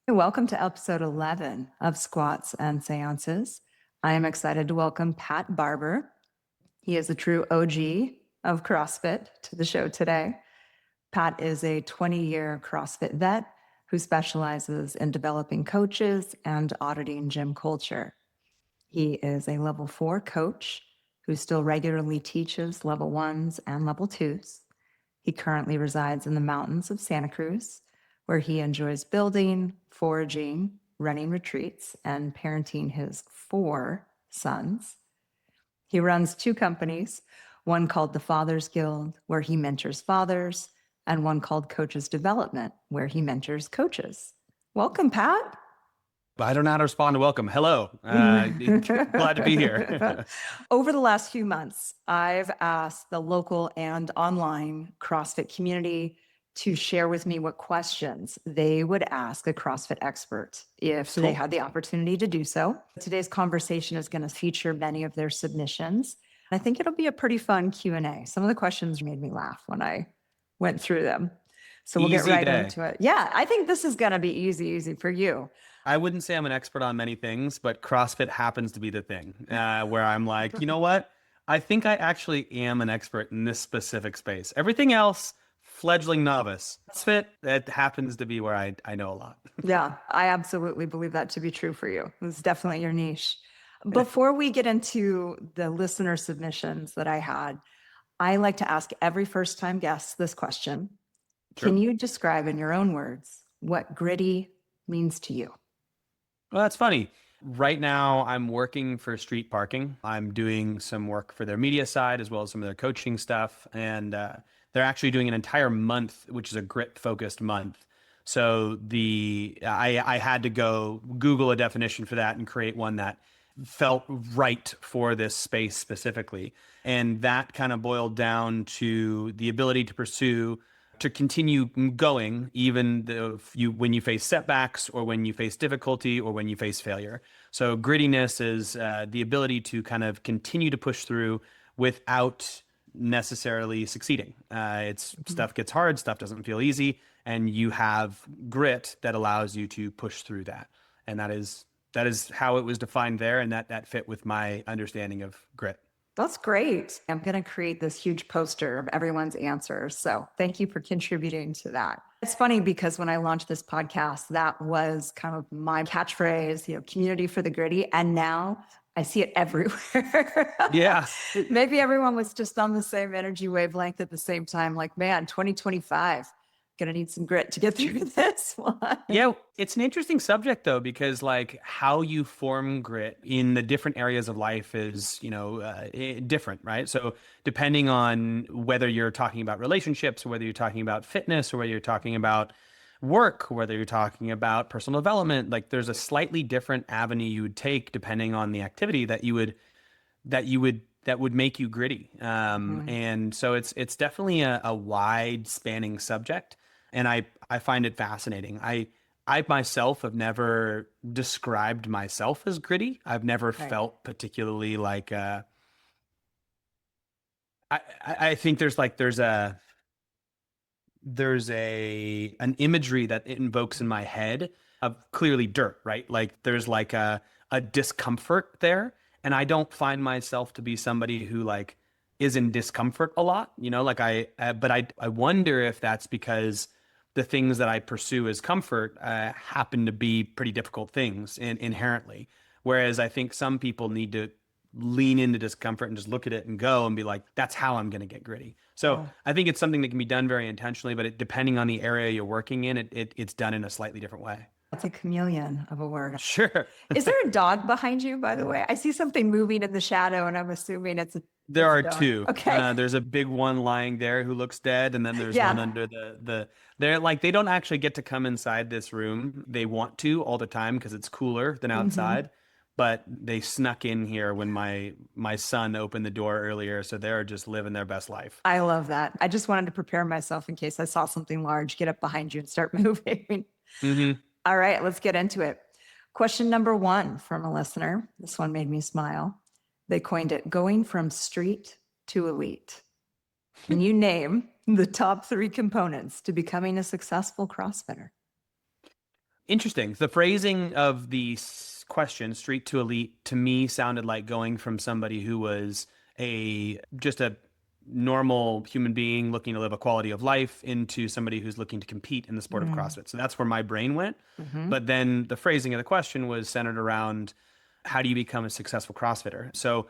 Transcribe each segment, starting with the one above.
Welcome to episode 11 of Squats and Seances. I am excited to welcome Pat Barber. He is a true OG of CrossFit to the show today. Pat is a 20-year CrossFit vet who specializes in developing coaches and auditing gym culture. He is a level 4 coach who still regularly teaches level 1s and level 2s. He currently resides in the mountains of Santa Cruz, where he enjoys building, foraging, running retreats, and parenting his 4 sons. He runs 2 companies, one called the Fathers Guild, where he mentors fathers, and one called Coaches Development, where he mentors coaches. Welcome, Pat. I don't know how to respond to welcome. Hello. Glad to be here. Over the last few months, I've asked the local and online CrossFit community to share with me what questions they would ask a CrossFit expert if they had the opportunity to do so. Today's conversation is going to feature many of their submissions. I think it'll be a pretty fun Q&A. Some of the questions made me laugh when I went through them. So we'll get right into it. Yeah, I think this is going to be easy for you. I wouldn't say I'm an expert on many things, but CrossFit happens to be the thing where I'm like, you know what? I think I actually am an expert in this specific space. Everything else, fledgling novice. CrossFit, that happens to be where I know a lot. Yeah, I absolutely believe that to be true for you. It's definitely your niche. Before we get into the listener submissions that I had, I like to ask every first-time guest this question. Sure. Can you describe in your own words what gritty means to you? Well, that's funny. Right now, I'm working for Street Parking. I'm doing some work for their media side as well as some of their coaching stuff. And they're actually doing an entire month, which is a grit-focused month. So I had to go Google a definition for that and create one that felt right for this space specifically. And that kind of boiled down to the ability to continue going, even when you face setbacks or when you face difficulty or when you face failure. So grittiness is the ability to kind of continue to push through without necessarily succeeding. Stuff gets hard, stuff doesn't feel easy, and you have grit that allows you to push through that. And that is how it was defined there, and that fit with my understanding of grit. That's great. I'm going to create this huge poster of everyone's answers. So thank you for contributing to that. It's funny because when I launched this podcast, that was kind of my catchphrase, community for the gritty. And now I see it everywhere. Yeah. Maybe everyone was just on the same energy wavelength at the same time. Like, man, 2025. Gonna need some grit to get through this one. Yeah, it's an interesting subject though, because like how you form grit in the different areas of life is, different, right? So depending on whether you're talking about relationships or whether you're talking about fitness or whether you're talking about work, or whether you're talking about personal development, like there's a slightly different avenue you would take depending on the activity that would make you gritty. And so it's definitely a wide spanning subject. And I find it fascinating. I myself have never described myself as gritty. I've never felt particularly like I think there's an imagery that it invokes in my head of clearly dirt, right? Like there's like a discomfort there. And I don't find myself to be somebody who like is in discomfort a lot, but I wonder if that's because the things that I pursue as comfort happen to be pretty difficult things inherently. Whereas I think some people need to lean into discomfort and just look at it and go and be like, that's how I'm going to get gritty. So I think it's something that can be done very intentionally, but depending on the area you're working in, it's done in a slightly different way. It's a chameleon of a word. Sure. Is there a dog behind you, by the way? I see something moving in the shadow, and I'm assuming There are two. Okay. There's a big one lying there who looks dead, and then there's one under they're like, they don't actually get to come inside this room. They want to all the time because it's cooler than outside. But they snuck in here when my son opened the door earlier, so they're just living their best life. I love that. I just wanted to prepare myself in case I saw something large, get up behind you and start moving. All right, let's get into it. Question number 1 from a listener. This one made me smile. They coined it going from street to elite. Can you name the top 3 components to becoming a successful CrossFitter? Interesting. The phrasing of the question, street to elite, to me sounded like going from somebody who was just a normal human being looking to live a quality of life into somebody who's looking to compete in the sport of Mm. CrossFit. So that's where my brain went. Hmm. But then the phrasing of the question was centered around how do you become a successful CrossFitter? So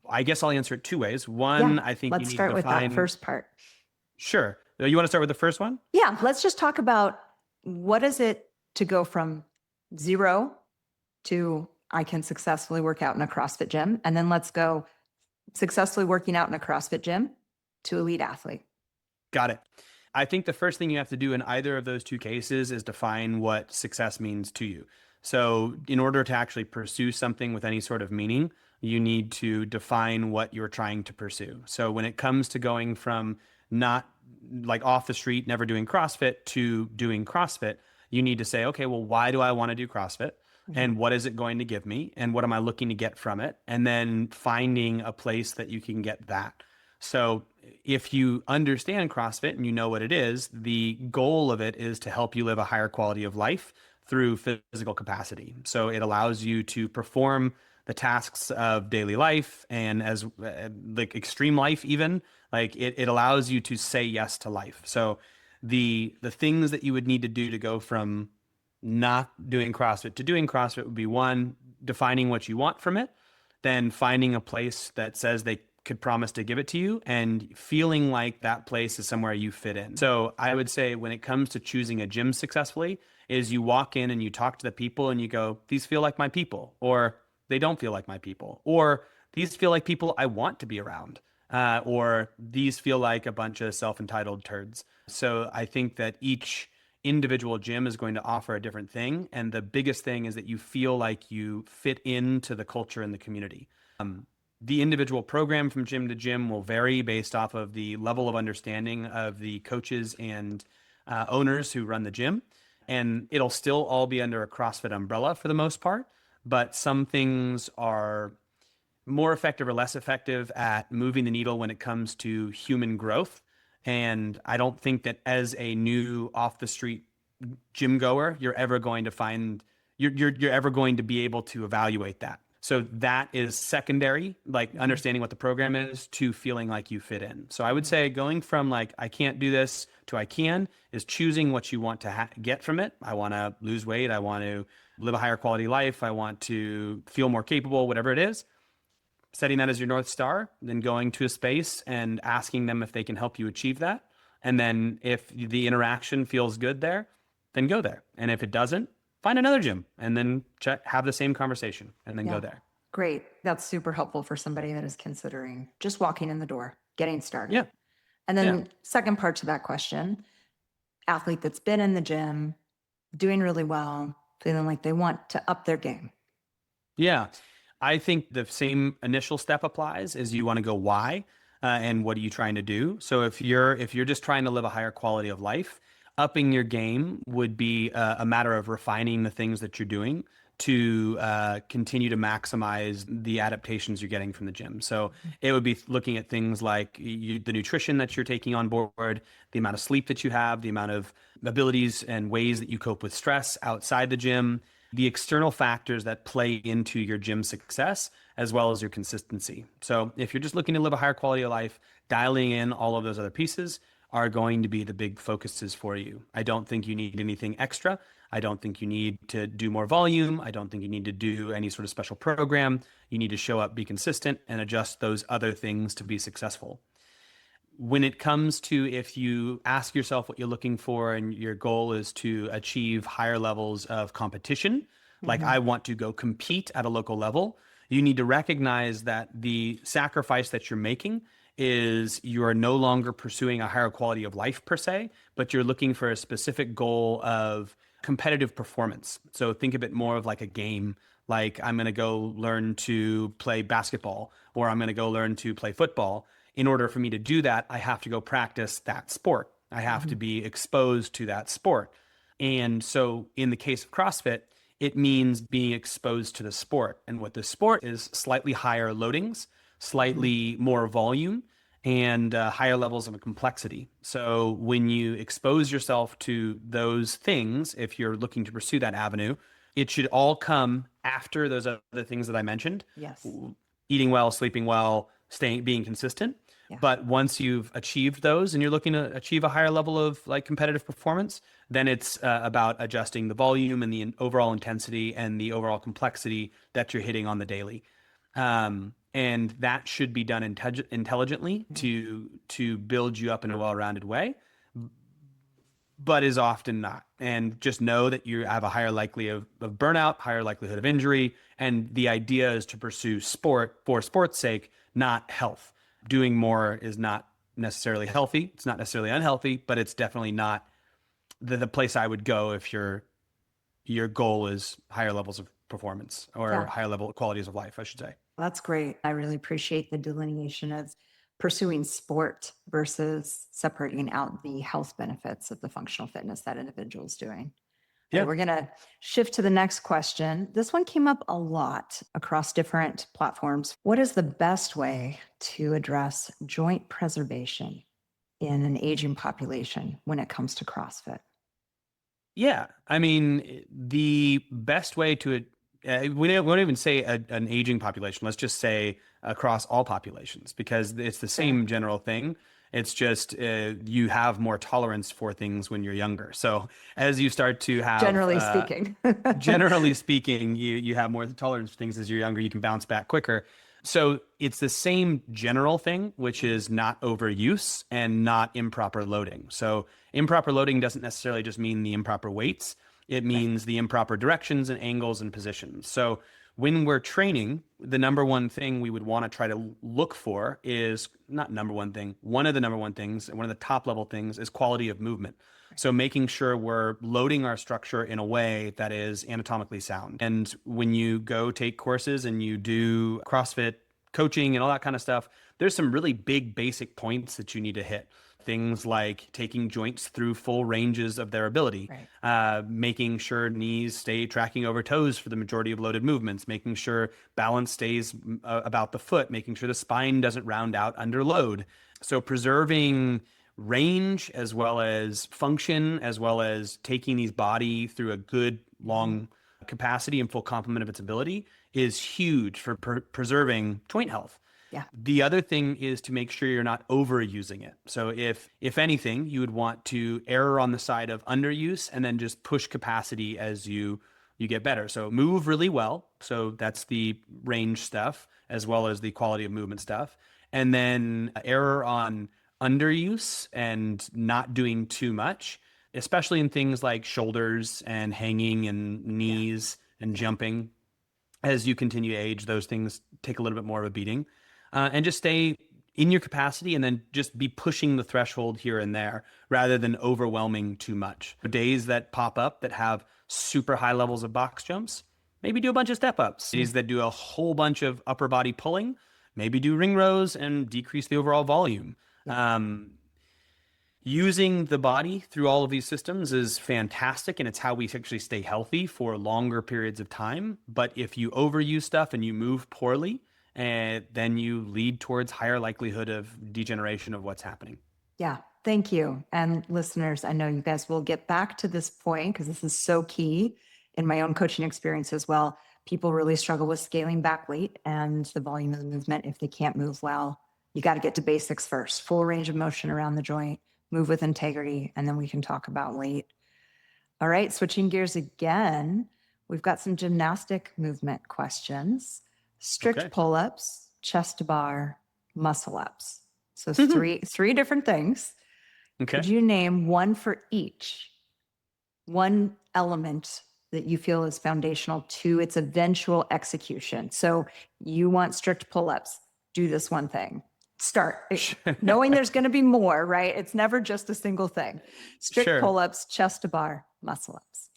I guess I'll answer it two ways. Yeah, One, I think you let's need to start with that define, first part. sure. You want to start with the first one? Yeah, let's just talk about what is it to go from zero to I can successfully work out in a CrossFit gym. And then let's go successfully working out in a CrossFit gym to elite athlete. Got it. I think the first thing you have to do in either of those two cases is define what success means to you. So, in order to actually pursue something with any sort of meaning, you need to define what you're trying to pursue. So, when it comes to going from not like off the street, never doing CrossFit to doing CrossFit, you need to say, okay, well, why do I want to do CrossFit? Mhm. And what is it going to give me? And what am I looking to get from it? And then finding a place that you can get that. So if you understand CrossFit and you know what it is, the goal of it is to help you live a higher quality of life through physical capacity. So it allows you to perform the tasks of daily life and as like extreme life even, like it allows you to say yes to life. So the things that you would need to do to go from not doing CrossFit to doing CrossFit would be one, defining what you want from it, then finding a place that says they could promise to give it to you and feeling like that place is somewhere you fit in. So I would say when it comes to choosing a gym successfully is you walk in and you talk to the people and you go, these feel like my people, or they don't feel like my people, or these feel like people I want to be around. Or these feel like a bunch of self-entitled turds. So I think that each individual gym is going to offer a different thing. And the biggest thing is that you feel like you fit into the culture and the community. The individual program from gym to gym will vary based off of the level of understanding of the coaches and owners who run the gym. And it'll still all be under a CrossFit umbrella for the most part. But some things are more effective or less effective at moving the needle when it comes to human growth. And I don't think that as a new off the street gym goer, you're ever going to be able to evaluate that. So that is secondary, like Mhm. understanding what the program is to feeling like you fit in. So I would say going from like I can't do this to I can is choosing what you want to get from it. I want to lose weight. I want to live a higher quality life. I want to feel more capable, whatever it is, setting that as your North Star, then going to a space and asking them if they can help you achieve that. And then if the interaction feels good there, then go there. And if it doesn't, find another gym and then have the same conversation and then go Yeah, there. great. That's super helpful for somebody that is considering just walking in the door, getting started. Yeah. And Yeah. then, second part to that question, athlete that's been in the gym, doing really well, feeling like they want to up their game. Yeah. I think the same initial step applies is you want to go why and what are you trying to do? So if you're just trying to live a higher quality of life, upping your game would be a matter of refining the things that you're doing to continue to maximize the adaptations you're getting from the gym. So it would be looking at things like the nutrition that you're taking on board, the amount of sleep that you have, the amount of abilities and ways that you cope with stress outside the gym, the external factors that play into your gym success, as well as your consistency. So if you're just looking to live a higher quality of life, dialing in all of those other pieces are going to be the big focuses for you. I don't think you need anything extra. I don't think you need to do more volume. I don't think you need to do any sort of special program. You need to show up, be consistent, and adjust those other things to be successful. When it comes to if you ask yourself what you're looking for and your goal is to achieve higher levels of competition, like Mhm. I want to go compete at a local level, you need to recognize that the sacrifice that you're making is you are no longer pursuing a higher quality of life per se, but you're looking for a specific goal of competitive performance. So think of it more of like a game. Like I'm going to go learn to play basketball or I'm going to go learn to play football. In order for me to do that, I have to go practice that sport. I have to Mhm. be exposed to that sport. And so in the case of CrossFit, it means being exposed to the sport. And what the sport is slightly higher loadings, Mhm. slightly more volume, and higher levels of complexity. So when you expose yourself to those things, if you're looking to pursue that avenue, it should all come after those other things that I mentioned. Yes. Eating well, sleeping well, being consistent. Yeah. But once you've achieved those and you're looking to achieve a higher level of like competitive performance, then it's about adjusting the volume and the overall intensity and the overall complexity that you're hitting on the daily. And that should be done intelligently to build you up in a well-rounded way, but is often not. And just know that you have a higher likelihood of burnout, higher likelihood of injury. And the idea is to pursue sport for sport's sake, not health. Doing more is not necessarily healthy. It's not necessarily unhealthy, but it's definitely not the place I would go if your goal is higher levels of performance or Yeah. higher level qualities of life, I should say. That's great. I really appreciate the delineation of pursuing sport versus separating out the health benefits of the functional fitness that individual is doing. Okay, Yeah. we're going to shift to the next question. This one came up a lot across different platforms. What is the best way to address joint preservation in an aging population when it comes to CrossFit? Yeah, I mean, the best way to we won't even say an aging population. Let's just say across all populations, because it's the Sure. same general thing. It's just you have more tolerance for things when you're younger. So as you start to have, Generally speaking. generally speaking, you have more tolerance for things as you're younger. You can bounce back quicker. So it's the same general thing, which is not overuse and not improper loading. So improper loading doesn't necessarily just mean the improper weights. It means the improper directions and angles and positions. So when we're training, the number one thing we would want to try to look for is not number one thing. One of the number one things, one of the top level things is quality of movement. So making sure we're loading our structure in a way that is anatomically sound. And when you go take courses and you do CrossFit coaching and all that kind of stuff, there's some really big basic points that you need to hit. Things like taking joints through full ranges of their ability, Right. making sure knees stay tracking over toes for the majority of loaded movements, making sure balance stays about the foot, making sure the spine doesn't round out under load. So preserving range as well as function, as well as taking these body through a good long capacity and full complement of its ability is huge for preserving joint health. Yeah. The other thing is to make sure you're not overusing it. So if anything, you would want to err on the side of underuse and then just push capacity as you get better. So move really well. So that's the range stuff as well as the quality of movement stuff. And then error on underuse and not doing too much, especially in things like shoulders and hanging and knees and jumping. As you continue to age, those things take a little bit more of a beating. And just stay in your capacity and then just be pushing the threshold here and there rather than overwhelming too much. Days that pop up that have super high levels of box jumps, maybe do a bunch of step ups. Days that do a whole bunch of upper body pulling, maybe do ring rows and decrease the overall volume. Using the body through all of these systems is fantastic, and it's how we actually stay healthy for longer periods of time. But if you overuse stuff and you move poorly, then you lead towards higher likelihood of degeneration of what's happening. Yeah, thank you. And listeners, I know you guys will get back to this point because this is so key in my own coaching experience as well. People really struggle with scaling back weight and the volume of the movement if they can't move well. You got to get to basics first, full range of motion around the joint, move with integrity, and then we can talk about weight. All right, switching gears again, we've got some gymnastic movement questions. Strict Okay. pull-ups, chest to bar, muscle ups. So three different things. Okay. Could you name one for each? One element that you feel is foundational to its eventual execution. So you want strict pull-ups, do this one thing. Start knowing there's going to be more, right? It's never just a single thing. Strict Sure. pull-ups, chest to bar, muscle ups.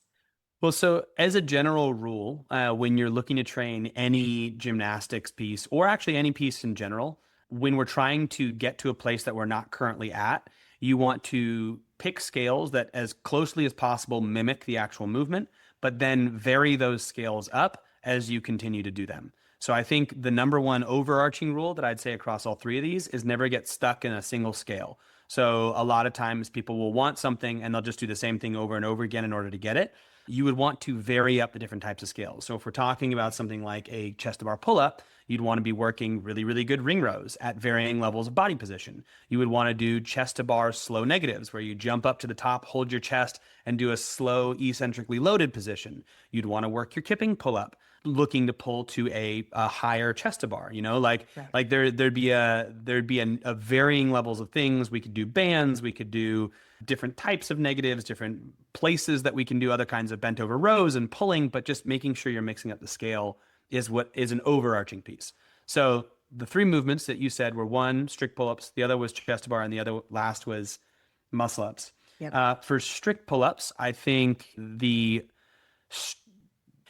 Well, so as a general rule, when you're looking to train any gymnastics piece or actually any piece in general, when we're trying to get to a place that we're not currently at, you want to pick scales that as closely as possible mimic the actual movement, but then vary those scales up as you continue to do them. So I think the number one overarching rule that I'd say across all three of these is never get stuck in a single scale. So a lot of times people will want something and they'll just do the same thing over and over again in order to get it. You would want to vary up the different types of scales. So if we're talking about something like a chest to bar pull-up, you'd want to be working really, really good ring rows at varying levels of body position. You would want to do chest to bar slow negatives, where you jump up to the top, hold your chest, and do a slow eccentrically loaded position. You'd want to work your kipping pull-up, looking to pull to a higher chest to bar. Like there'd be a varying levels of things. We could do bands, we could do different types of negatives, different places that we can do other kinds of bent over rows and pulling, but just making sure you're mixing up the scale is what is an overarching piece. So the three movements that you said were one, strict pull-ups, the other was chest to bar, and the other last was muscle ups. Yep. For strict pull-ups, I think you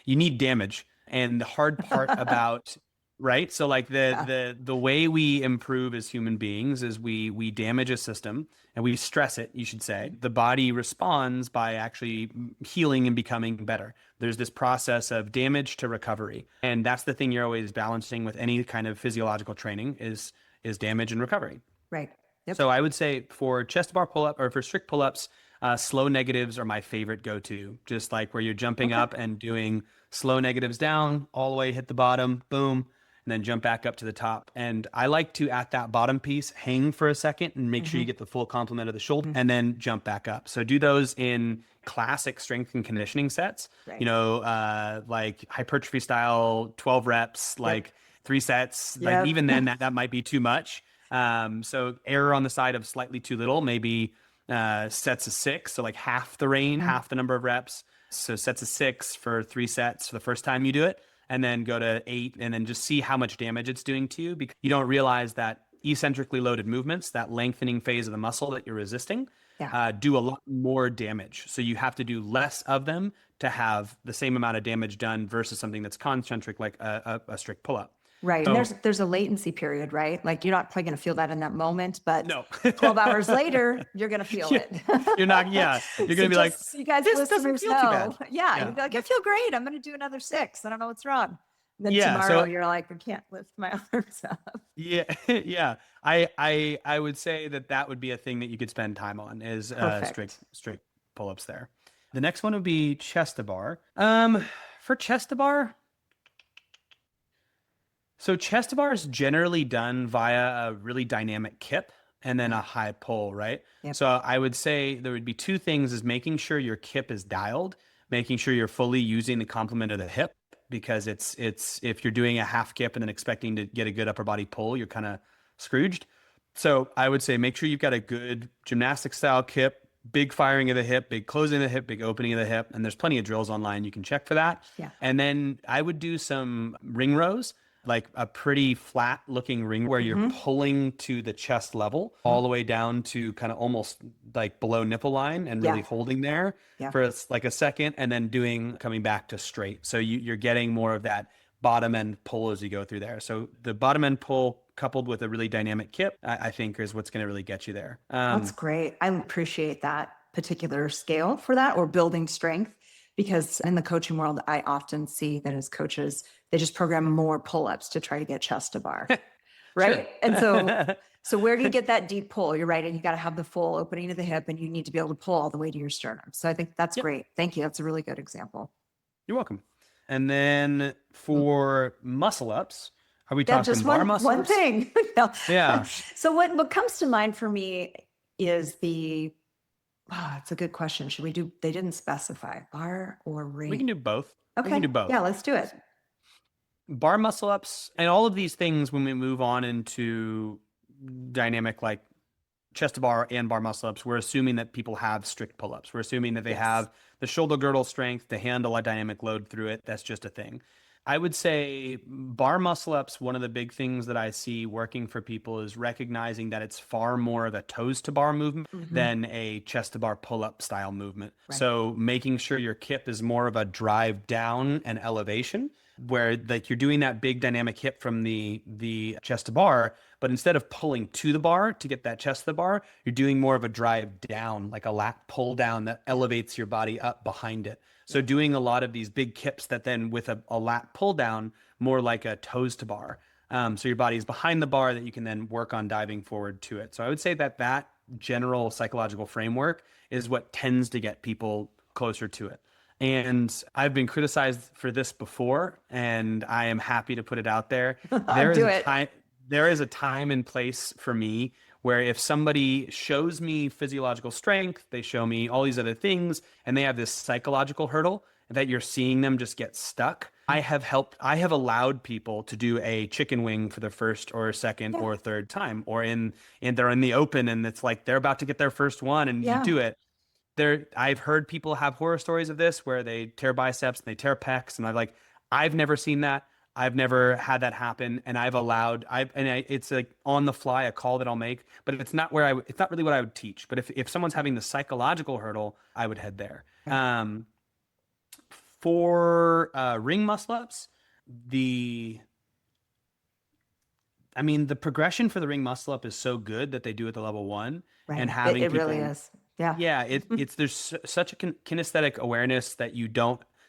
need damage. And the hard part about, right? So like the way we improve as human beings is we damage a system and we stress it, you should say. The body responds by actually healing and becoming better. There's this process of damage to recovery. And that's the thing you're always balancing with any kind of physiological training is damage and recovery. Right. Yep. So I would say for chest bar pull-up or for strict pull-ups, slow negatives are my favorite go-to. Just like where you're jumping up and doing slow negatives down, all the way hit the bottom, boom, and then jump back up to the top. And I like to, at that bottom piece, hang for a second and make sure you get the full complement of the shoulder and then jump back up. So do those in classic strength and conditioning sets, like hypertrophy style, 12 reps, like 3 sets. Like even then that might be too much. So error on the side of slightly too little, maybe sets of 6. So like half the range, half the number of reps. So sets of 6 for 3 sets for the first time you do it, and then go to 8 and then just see how much damage it's doing to you, because you don't realize that eccentrically loaded movements, that lengthening phase of the muscle that you're resisting, do a lot more damage. So you have to do less of them to have the same amount of damage done versus something that's concentric like a strict pull-up. Right. So, And there's a latency period, right? Like you're not probably going to feel that in that moment, but no. 12 hours later, you're going to feel it. You're not, you're going to be like, so you guys this doesn't listeners feel too bad. Yeah. You'd be like, I feel great. I'm going to do another 6. I don't know what's wrong. And then tomorrow you're like, I can't lift my arms up. Yeah. Yeah. I would say that would be a thing that you could spend time on is strict pull-ups there. The next one would be chest to bar. For chest to bar, so chest to bar is generally done via a really dynamic kip and then a high pull, right? Yep. So I would say there would be 2 things: is making sure your kip is dialed, making sure you're fully using the complement of the hip, because it's if you're doing a half kip and then expecting to get a good upper body pull, you're kind of scrooged. So I would say make sure you've got a good gymnastic style kip, big firing of the hip, big closing of the hip, big opening of the hip. And there's plenty of drills online you can check for that. Yeah. And then I would do some ring rows, like a pretty flat looking ring where you're pulling to the chest level all the way down to kind of almost like below nipple line and really holding there for like a second, and then coming back to straight. So you're getting more of that bottom end pull as you go through there. So the bottom end pull coupled with a really dynamic kip, I think is what's going to really get you there. That's great. I appreciate that particular scale for that, or building strength. Because in the coaching world, I often see that as coaches, they just program more pull-ups to try to get chest to bar, right? And so where do you get that deep pull? You're right. And you got to have the full opening of the hip, and you need to be able to pull all the way to your sternum. So I think that's great. Thank you. That's a really good example. You're welcome. And then for muscle ups, are we talking just bar muscle one ups? thing. No. Yeah. So what comes to mind for me is it's a good question. They didn't specify bar or ring. We can do both. Okay. We can do both. Yeah, let's do it. Bar muscle ups and all of these things, when we move on into dynamic like chest to bar and bar muscle ups, we're assuming that people have strict pull ups. We're assuming that they have the shoulder girdle strength to handle a dynamic load through it. That's just a thing. I would say bar muscle ups, one of the big things that I see working for people is recognizing that it's far more of a toes to bar movement than a chest to bar pull up style movement. Right. So making sure your kip is more of a drive down and elevation, where like you're doing that big dynamic hip from the chest to bar, but instead of pulling to the bar to get that chest to the bar, you're doing more of a drive down, like a lat pull down that elevates your body up behind it. So doing a lot of these big kips that then with a lat pull down, more like a toes to bar. So your body is behind the bar that you can then work on diving forward to it. So I would say that that general psychological framework is what tends to get people closer to it. And I've been criticized for this before, and I am happy to put it out there. Do it. There is a time and place for me where if somebody shows me physiological strength, they show me all these other things, and they have this psychological hurdle that you're seeing them just get stuck. I have allowed people to do a chicken wing for the first or second or third time, or they're in the open and it's like they're about to get their first one and you do it. I've heard people have horror stories of this where they tear biceps and they tear pecs, and I've never seen that. I've never had that happen, and it's like on the fly a call that I'll make, but it's not really what I would teach. But if someone's having the psychological hurdle, I would head there. For ring muscle ups, the progression for the ring muscle up is so good that they do at the level 1, Right. and having It people, really is. Yeah. yeah, there's such a kinesthetic awareness that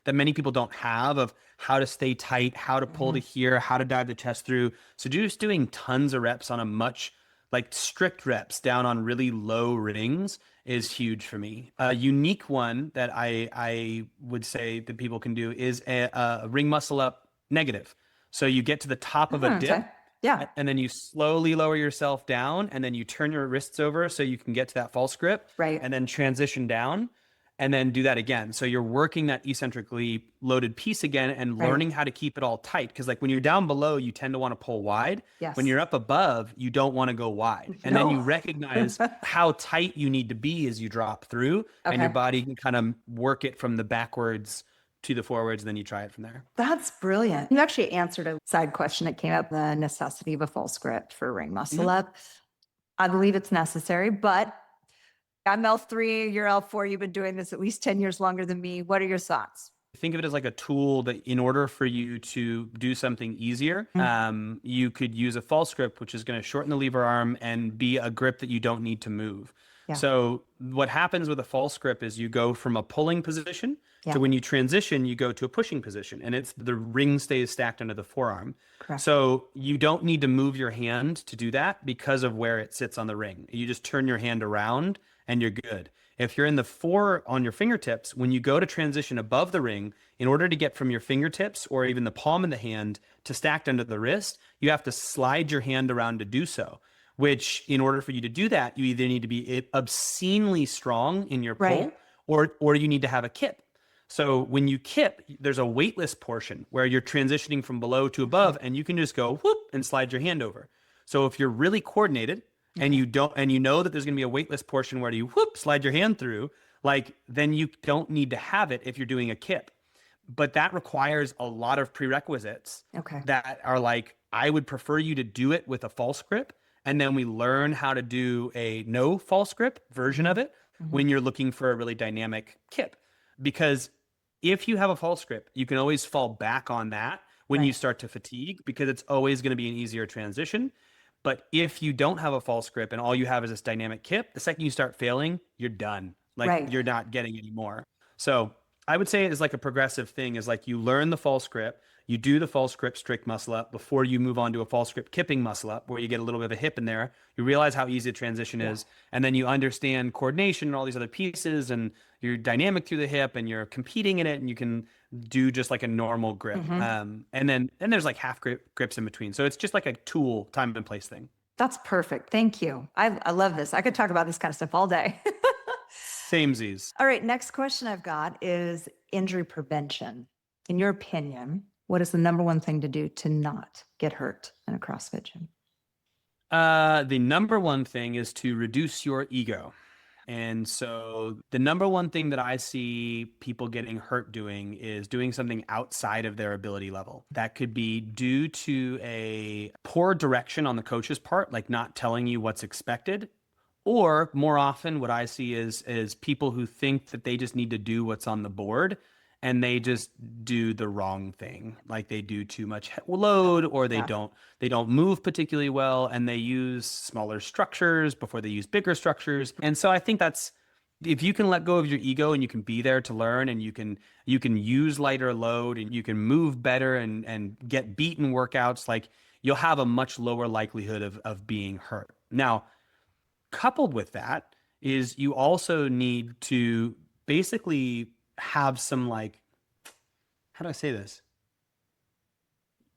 many people don't have of how to stay tight, how to pull to here, how to dive the chest through. So just doing tons of reps on a much like strict reps down on really low rings is huge for me. A unique one that I would say that people can do is a ring muscle up negative. So you get to the top of a dip. Okay. Yeah. And then you slowly lower yourself down, and then you turn your wrists over so you can get to that false grip. Right. And then transition down, and then do that again. So you're working that eccentrically loaded piece again and learning how to keep it all tight. Because like when you're down below, you tend to want to pull wide. Yes. When you're up above, you don't want to go wide. And then you recognize how tight you need to be as you drop through, and your body can kind of work it from the backwards to the forwards, and then you try it from there. That's brilliant. You actually answered a side question that came up, the necessity of a false grip for ring muscle up. I believe it's necessary, but I'm L3, you're L4, you've been doing this at least 10 years longer than me. What are your thoughts? Think of it as like a tool that in order for you to do something easier, you could use a false grip, which is going to shorten the lever arm and be a grip that you don't need to move. Yeah. So what happens with a false grip is you go from a pulling position to when you transition, you go to a pushing position, and it's the ring stays stacked under the forearm. Correct. So you don't need to move your hand to do that because of where it sits on the ring. You just turn your hand around and you're good. If you're in the 4 on your fingertips, when you go to transition above the ring, in order to get from your fingertips or even the palm of the hand to stacked under the wrist, you have to slide your hand around to do so. Which, in order for you to do that, you either need to be obscenely strong in your pull, or you need to have a kip. So when you kip, there's a weightless portion where you're transitioning from below to above, and you can just go whoop and slide your hand over. So if you're really coordinated and you know that there's going to be a weightless portion where you whoop slide your hand through, like then you don't need to have it if you're doing a kip. But that requires a lot of prerequisites that are like, I would prefer you to do it with a false grip. And then we learn how to do a no false grip version of it when you're looking for a really dynamic kip. Because if you have a false grip, you can always fall back on that when you start to fatigue, because it's always going to be an easier transition. But if you don't have a false grip and all you have is this dynamic kip, the second you start failing, you're done. Like you're not getting any more. So I would say it is like a progressive thing, is like you learn the false grip, you do the false grip strict muscle up before you move on to a false grip kipping muscle up where you get a little bit of a hip in there. You realize how easy the transition is. And then you understand coordination and all these other pieces, and you're dynamic through the hip and you're competing in it, and you can do just like a normal grip. And then there's like half grips in between. So it's just like a tool, time and place thing. That's perfect. Thank you. I love this. I could talk about this kind of stuff all day. Samesies. All right. Next question I've got is injury prevention. In your opinion, what is the number one thing to do to not get hurt in a CrossFit gym? The number one thing is to reduce your ego. And so the number one thing that I see people getting hurt doing is doing something outside of their ability level. That could be due to a poor direction on the coach's part, like not telling you what's expected. Or more often what I see is people who think that they just need to do what's on the board and they just do the wrong thing. Like they do too much load, or Yeah. they don't move particularly well, and they use smaller structures before they use bigger structures. And so I think that's, if you can let go of your ego and you can be there to learn, and you can use lighter load, and you can move better and get beaten workouts, like you'll have a much lower likelihood of being hurt. Now, coupled with that is you also need to basically have some, like, how do I say this?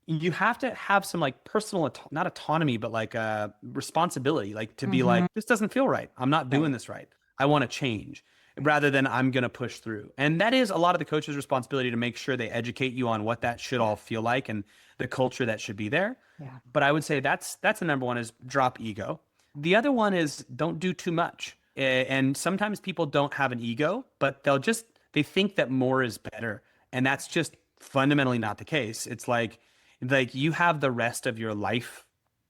You have to have some like personal not autonomy, but like responsibility, like to be Hmm. like, this doesn't feel right, I'm not Right. doing this right, I want to change, Right. rather than I'm going to push through. And that is a lot of the coach's responsibility, to make sure they educate you on what that should Yeah. all feel like and the culture that should be there. Yeah. But I would say that's the number one, is drop ego. The other one is don't do too much. And sometimes people don't have an ego, but they think that more is better, and that's just fundamentally not the case. It's like you have the rest of your life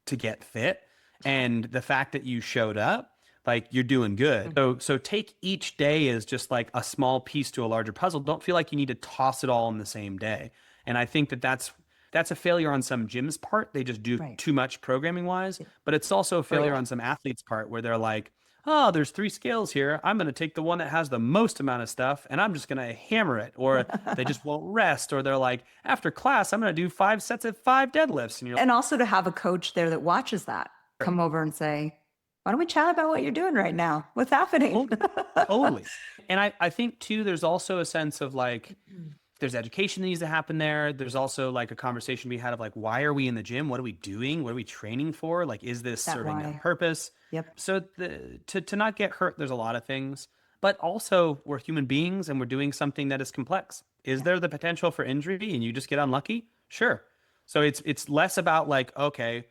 to get fit, and the fact that you showed up, like, you're doing good. So take each day as just like a small piece to a larger puzzle. Don't feel like you need to toss it all in the same day. And I think that that's a failure on some gyms part. They just do Right. too much programming wise, but it's also a Oh, failure yeah. on some athletes part, where they're like, oh, there's three scales here, I'm going to take the one that has the most amount of stuff and I'm just going to hammer it. Or they just won't rest, or they're like, after class, I'm going to do 5 sets of 5 deadlifts. And you're And also to have a coach there that watches that come over and say, why don't we chat about what you're doing right now? What's happening? like, totally. And I think too, there's also a sense of like, there's education that needs to happen there. There's also like a conversation we had of like, why are we in the gym? What are we doing? What are we training for? Like, is this That serving a why. purpose? Yep. So to not get hurt, there's a lot of things, but also we're human beings and we're doing something that is complex. Is Yeah. there the potential for injury and you just get unlucky? Sure. So it's less about like, okay,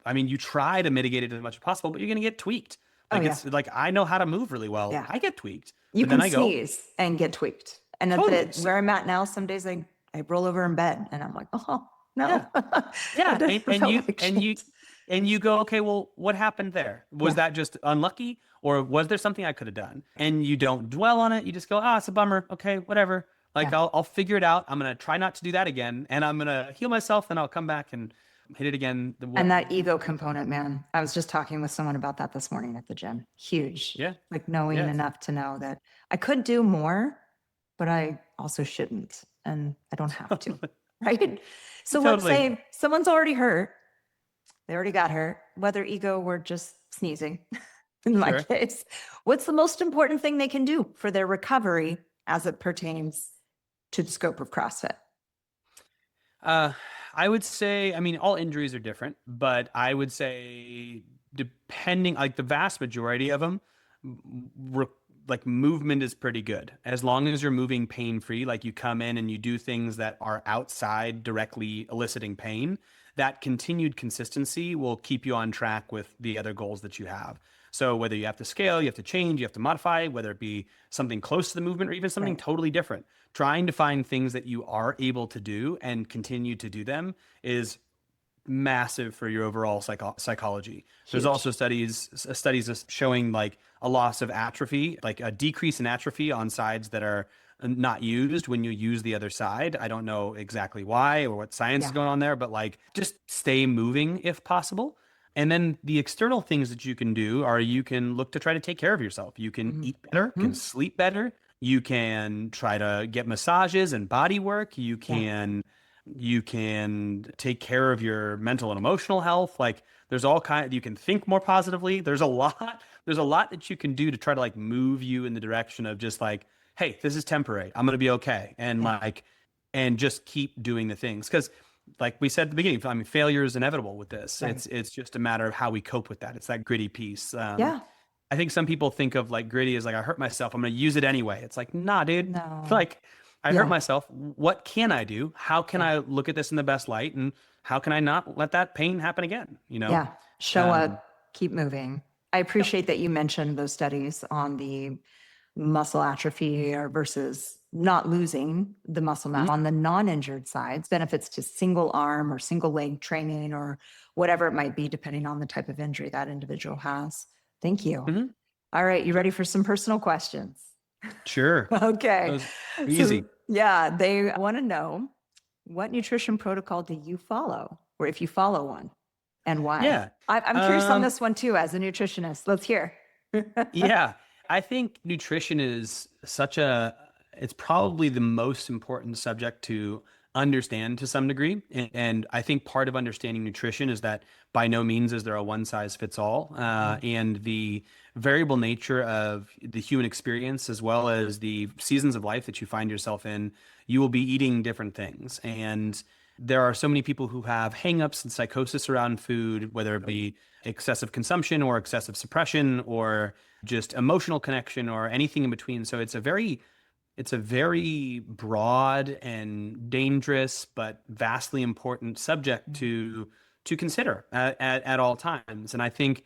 I mean, you try to mitigate it as much as possible, but you're going to get tweaked. Oh, Like, yeah. it's like, I know how to move really well. Yeah. I get tweaked, You but then can I go, sneeze and get tweaked. And at totally. where I'm at now, some days I roll over in bed and I'm like, oh, no. Yeah. That Yeah, doesn't feel like shit. and you go, okay, well, what happened there? Was Yeah. that just unlucky, or was there something I could have done? And you don't dwell on it. You just go, ah, it's a bummer. Okay, whatever. Like, Yeah. I'll figure it out. I'm gonna try not to do that again, and I'm gonna heal myself, and I'll come back and hit it again. And that ego component, man, I was just talking with someone about that this morning at the gym. Huge. Yeah, Like knowing yeah, enough to know that I could do more, but I also shouldn't. And I don't have to. Right. So let's totally. say someone's already hurt. They already got hurt, whether ego or just sneezing in my Sure. case. What's the most important thing they can do for their recovery as it pertains to the scope of CrossFit? Uh, I would say, I mean, all injuries are different, but I would say, depending, like the vast majority of them, like movement is pretty good. As long as you're moving pain free, like you come in and you do things that are outside directly eliciting pain, that continued consistency will keep you on track with the other goals that you have. So whether you have to scale, you have to change, you have to modify, whether it be something close to the movement or even something Right. totally different, trying to find things that you are able to do and continue to do them is massive for your overall psychology. There's Huge. also studies showing like a loss of atrophy, like a decrease in atrophy on sides that are not used when you use the other side. I don't know exactly why or what science is Yeah. going on there, but like, just stay moving if possible. And then the external things that you can do are, you can look to try to take care of yourself. You can Mhm. eat better, you Mhm. can sleep better, you can try to get massages and body work, you can take care of your mental and emotional health. Like, there's all kind, you can think more positively. There's a lot that you can do to try to like move you in the direction of just like, hey, this is temporary, I'm going to be okay. And Yeah. like, and just keep doing the things. Cause like we said at the beginning, I mean, failure is inevitable with this. Right. It's just a matter of how we cope with that. It's that gritty piece. Yeah. I think some people think of like gritty as like, I hurt myself, I'm going to use it anyway. It's like, nah, dude. No. Like, I hurt Yeah. myself. What can I do? How can I look at this in the best light? And how can I not let that pain happen again? You know? Yeah. Show Um, up, keep moving. I appreciate that you mentioned those studies on the muscle atrophy or versus not losing the muscle mass. mhm. On the non-injured side, benefits to single arm or single leg training or whatever it might be, depending on the type of injury that individual has. Thank you. Mhm. All right. You ready for some personal questions? Sure. That Okay. was So easy. Yeah, they want to know, what nutrition protocol do you follow, or if you follow one, and why? Yeah. I'm curious on Um, this one too, as a nutritionist. Let's hear. yeah. I think nutrition is it's probably the most important subject to understand to some degree. And I think part of understanding nutrition is that by no means is there a one size fits all. And the variable nature of the human experience, as well as the seasons of life that you find yourself in, you will be eating different things. And there are so many people who have hangups and psychosis around food, whether it be excessive consumption or excessive suppression or just emotional connection or anything in between. So it's a very broad and dangerous but vastly important subject to consider at all times. And I think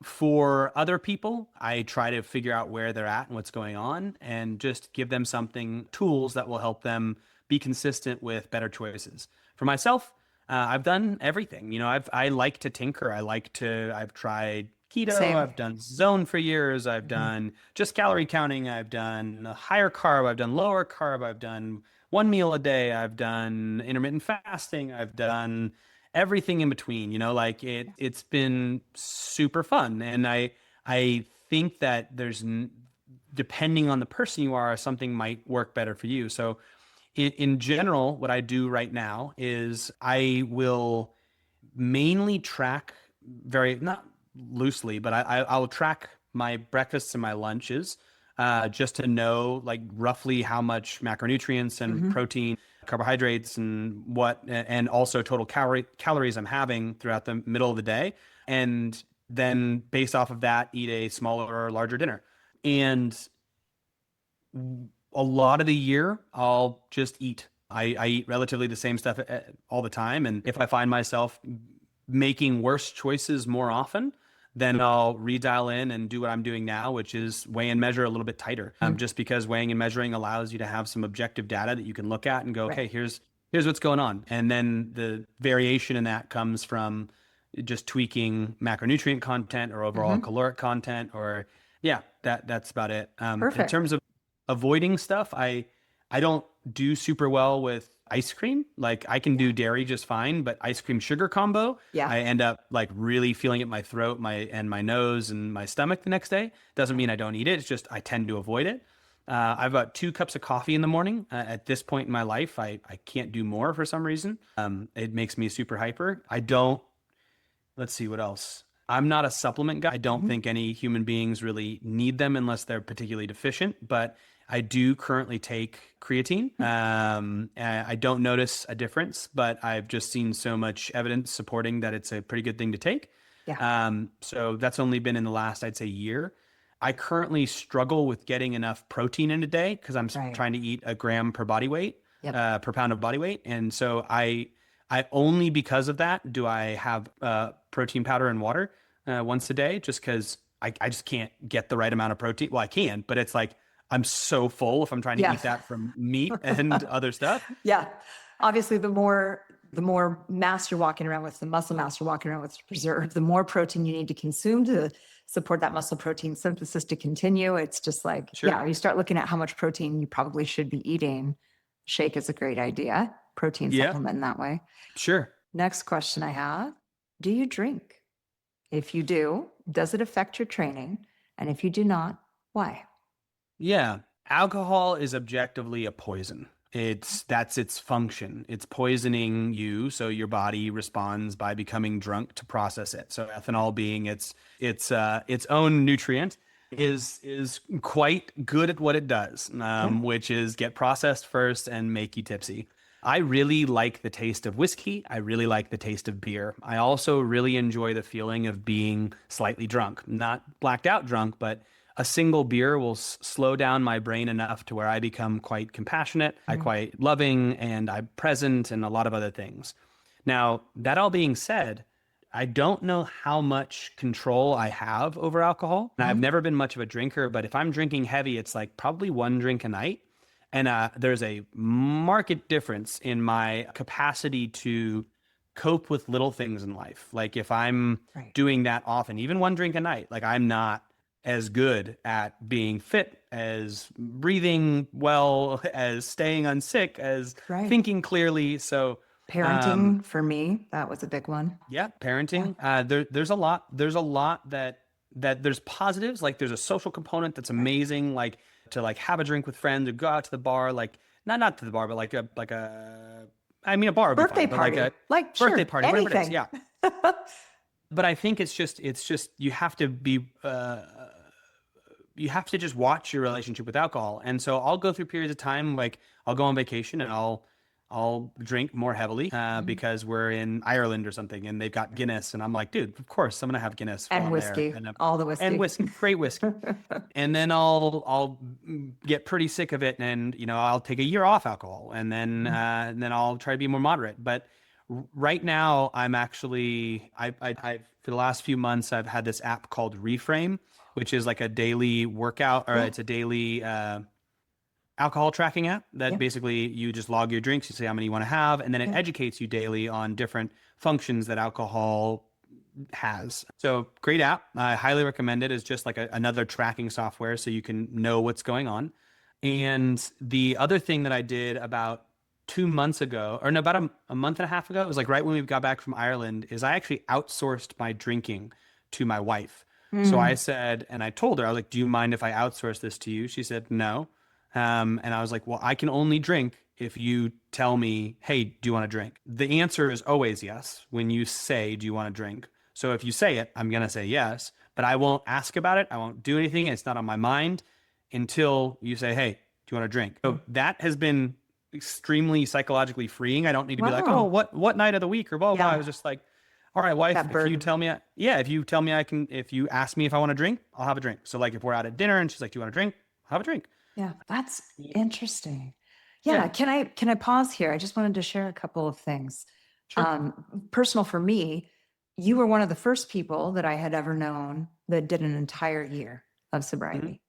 for other people, I try to figure out where they're at and what's going on and just give them tools that will help them be consistent with better choices. For myself, I've done everything. I like to tinker. I've tried keto. Same. I've done zone for years. I've Mhm. done just calorie counting. I've done higher carb. I've done lower carb. I've done one meal a day. I've done intermittent fasting. I've done everything in between. Like it's been super fun. And I think that depending on the person you are, something might work better for you. So in general, what I do right now is I will mainly track very not loosely, but I'll track my breakfasts and my lunches just to know like roughly how much macronutrients and Mhm. protein, carbohydrates, and also total calories I'm having throughout the middle of the day, and then based off of that, eat a smaller or larger dinner. And a lot of the year, I'll just eat. I eat relatively the same stuff all the time. And if I find myself making worse choices more often, then I'll redial in and do what I'm doing now, which is weigh and measure a little bit tighter. Mhm. Just because weighing and measuring allows you to have some objective data that you can look at and go, Right. okay, here's what's going on. And then the variation in that comes from just tweaking macronutrient content or overall Mhm. caloric content, or yeah, that's about it. In Perfect. terms of avoiding stuff, I don't do super well with ice cream. Like I can Yeah. do dairy just fine, but ice cream sugar combo, Yeah. I end up like really feeling it in my throat, my nose and my stomach the next day. Doesn't Yeah. mean I don't eat it. It's just I tend to avoid it. I have about 2 cups of coffee in the morning. At this point in my life, I can't do more for some reason. It makes me super hyper. I don't Let's see what else. I'm not a supplement guy. I don't Mhm. think any human beings really need them unless they're particularly deficient, but I do currently take creatine. I don't notice a difference, but I've just seen so much evidence supporting that it's a pretty good thing to take. Yeah. So that's only been in the last, I'd say, year. I currently struggle with getting enough protein in a day because I'm Right. trying to eat a gram per body weight, Yep. per pound of body weight. And so I only because of that do I have protein powder and water once a day, just because I just can't get the right amount of protein. Well, I can, but it's like I'm so full if I'm trying to Yeah. eat that from meat and other stuff. Yeah. Obviously, the more mass you're walking around with, the muscle mass you're walking around with to preserve, the more protein you need to consume to support that muscle protein synthesis to continue. It's just like, Sure. yeah, you start looking at how much protein you probably should be eating. Shake is a great idea. Protein Yeah, supplement in that way. sure. Next question I have: do you drink? If you do, does it affect your training? And if you do not, why? Yeah. Alcohol is objectively a poison. That's its function. It's poisoning you, so your body responds by becoming drunk to process it. So ethanol being its own nutrient is quite good at what it does, Yeah. which is get processed first and make you tipsy. I really like the taste of whiskey. I really like the taste of beer. I also really enjoy the feeling of being slightly drunk, not blacked out drunk, but a single beer will slow down my brain enough to where I become quite compassionate, I Mhm. quite loving, and I'm present, and a lot of other things. Now, that all being said, I don't know how much control I have over alcohol. And I've Mhm. never been much of a drinker, but if I'm drinking heavy, it's like probably one drink a night. And there's a marked difference in my capacity to cope with little things in life. Like if I'm Right. doing that often, even one drink a night, like I'm not as good at being fit, as breathing well, as staying unsick, as Right. thinking clearly. So, Parenting for me, that was a big one. yeah, Yeah. parenting. There's a lot that there's positives. Like there's a social component that's Right. amazing. Like to like have a drink with friends or go out to the bar. Like not to the bar, but I mean, a bar would be Birthday fine, but like party. a Like, birthday sure, party, whatever it is. anything. Yeah. But I think it's just you have to just watch your relationship with alcohol. And so I'll go through periods of time, like I'll go on vacation and I'll drink more heavily Mhm. because we're in Ireland or something and they've got Guinness and I'm like, dude, of course I'm gonna have Guinness while And I'm there whiskey, all the and whiskey. whiskey, great whiskey. And then I'll get pretty sick of it and I'll take a year off alcohol and then I'll try to be more moderate. But right now I'm actually I for the last few months I've had this app called Reframe, which is like a daily workout or Yeah. it's a daily alcohol tracking app that Yeah. basically you just log your drinks, you say how many you want to have, and then it Yeah. educates you daily on different functions that alcohol has. So great app. I highly recommend it as just like another tracking software so you can know what's going on. And the other thing that I did about 2 months ago, or no, about a month and a half ago, it was like right when we got back from Ireland, is I actually outsourced my drinking to my wife. So I Mm. said, and I told her, I was like, do you mind if I outsource this to you? She said, no. And I was like, well, I can only drink if you tell me, hey, do you want to drink? The answer is always yes when you say, do you want to drink? So if you say it, I'm going to say yes, but I won't ask about it. I won't do anything. It's not on my mind until you say, hey, do you want to drink? So that has been extremely psychologically freeing. I don't need to be like, oh, Wow. what night of the week or blah, blah. I Yeah. was just like, all right, wife, That if you burden. tell me, yeah, if you tell me I can, if you ask me if I want to drink, I'll have a drink. So like if we're out at dinner and she's like, do you want to drink? I'll have a drink. Yeah. That's interesting. Yeah. Yeah, Can I pause here? I just wanted to share a couple of things. sure. Personal for me, you were one of the first people that I had ever known that did an entire year of Hmm. sobriety.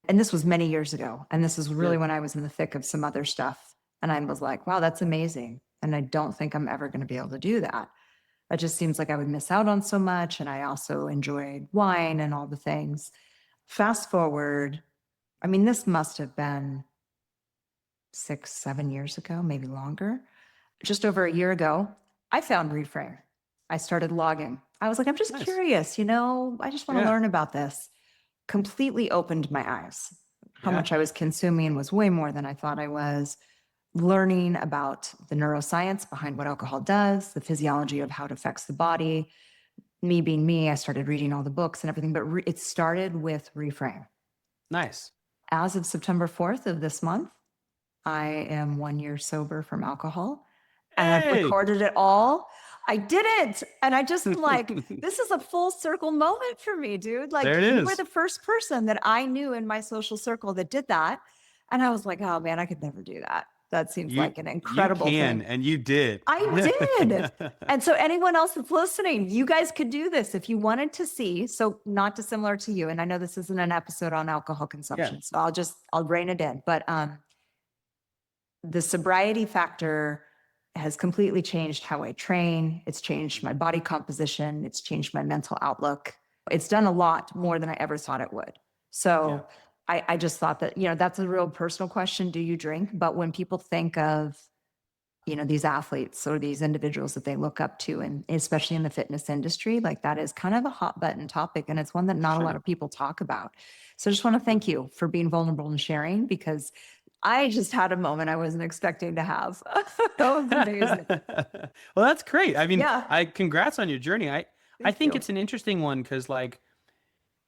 And this was many years ago. And this is Yeah. really when I was in the thick of some other stuff. And I was like, wow, that's amazing. And I don't think I'm ever going to be able to do that. It just seems like I would miss out on so much. And I also enjoyed wine and all the things. Fast forward, I mean, this must have been 6, 7 years ago, maybe longer. Just over a year ago, I found Reframe. I started logging. I was like, I'm just Nice. curious, I just want to Yeah. learn about this. Completely opened my eyes. How Yeah. much I was consuming was way more than I thought I was. Learning about the neuroscience behind what alcohol does, the physiology of how it affects the body. Me being me, I started reading all the books and everything, but it started with Reframe. Nice. As of September 4th of this month, I am 1 year sober from alcohol and I've Hey. recorded it all. I did it. And I just like, this is a full circle moment for me, dude. Like, There it you were is. the first person that I knew in my social circle that did that. And I was like, oh man, I could never do that. That seems You like an you incredible can thing. and you did. I did. And so, anyone else that's listening, you guys could do this if you wanted to see. So, not dissimilar to you. And I know this isn't an episode on alcohol Yeah. consumption. So, I'll rein it in. But the sobriety factor has completely changed how I train. It's changed my body composition. It's changed my mental outlook. It's done a lot more than I ever thought it would. Yeah. So I just thought that, that's a real personal question. Do you drink? But when people think of, these athletes or these individuals that they look up to, and especially in the fitness industry, like that is kind of a hot button topic. And it's one that not a lot Sure. of people talk about. So I just want to thank you for being vulnerable and sharing because I just had a moment I wasn't expecting to have. That was amazing. Well, that's great. I mean, Yeah. I congrats on your journey. I Thank think you. it's an interesting one because like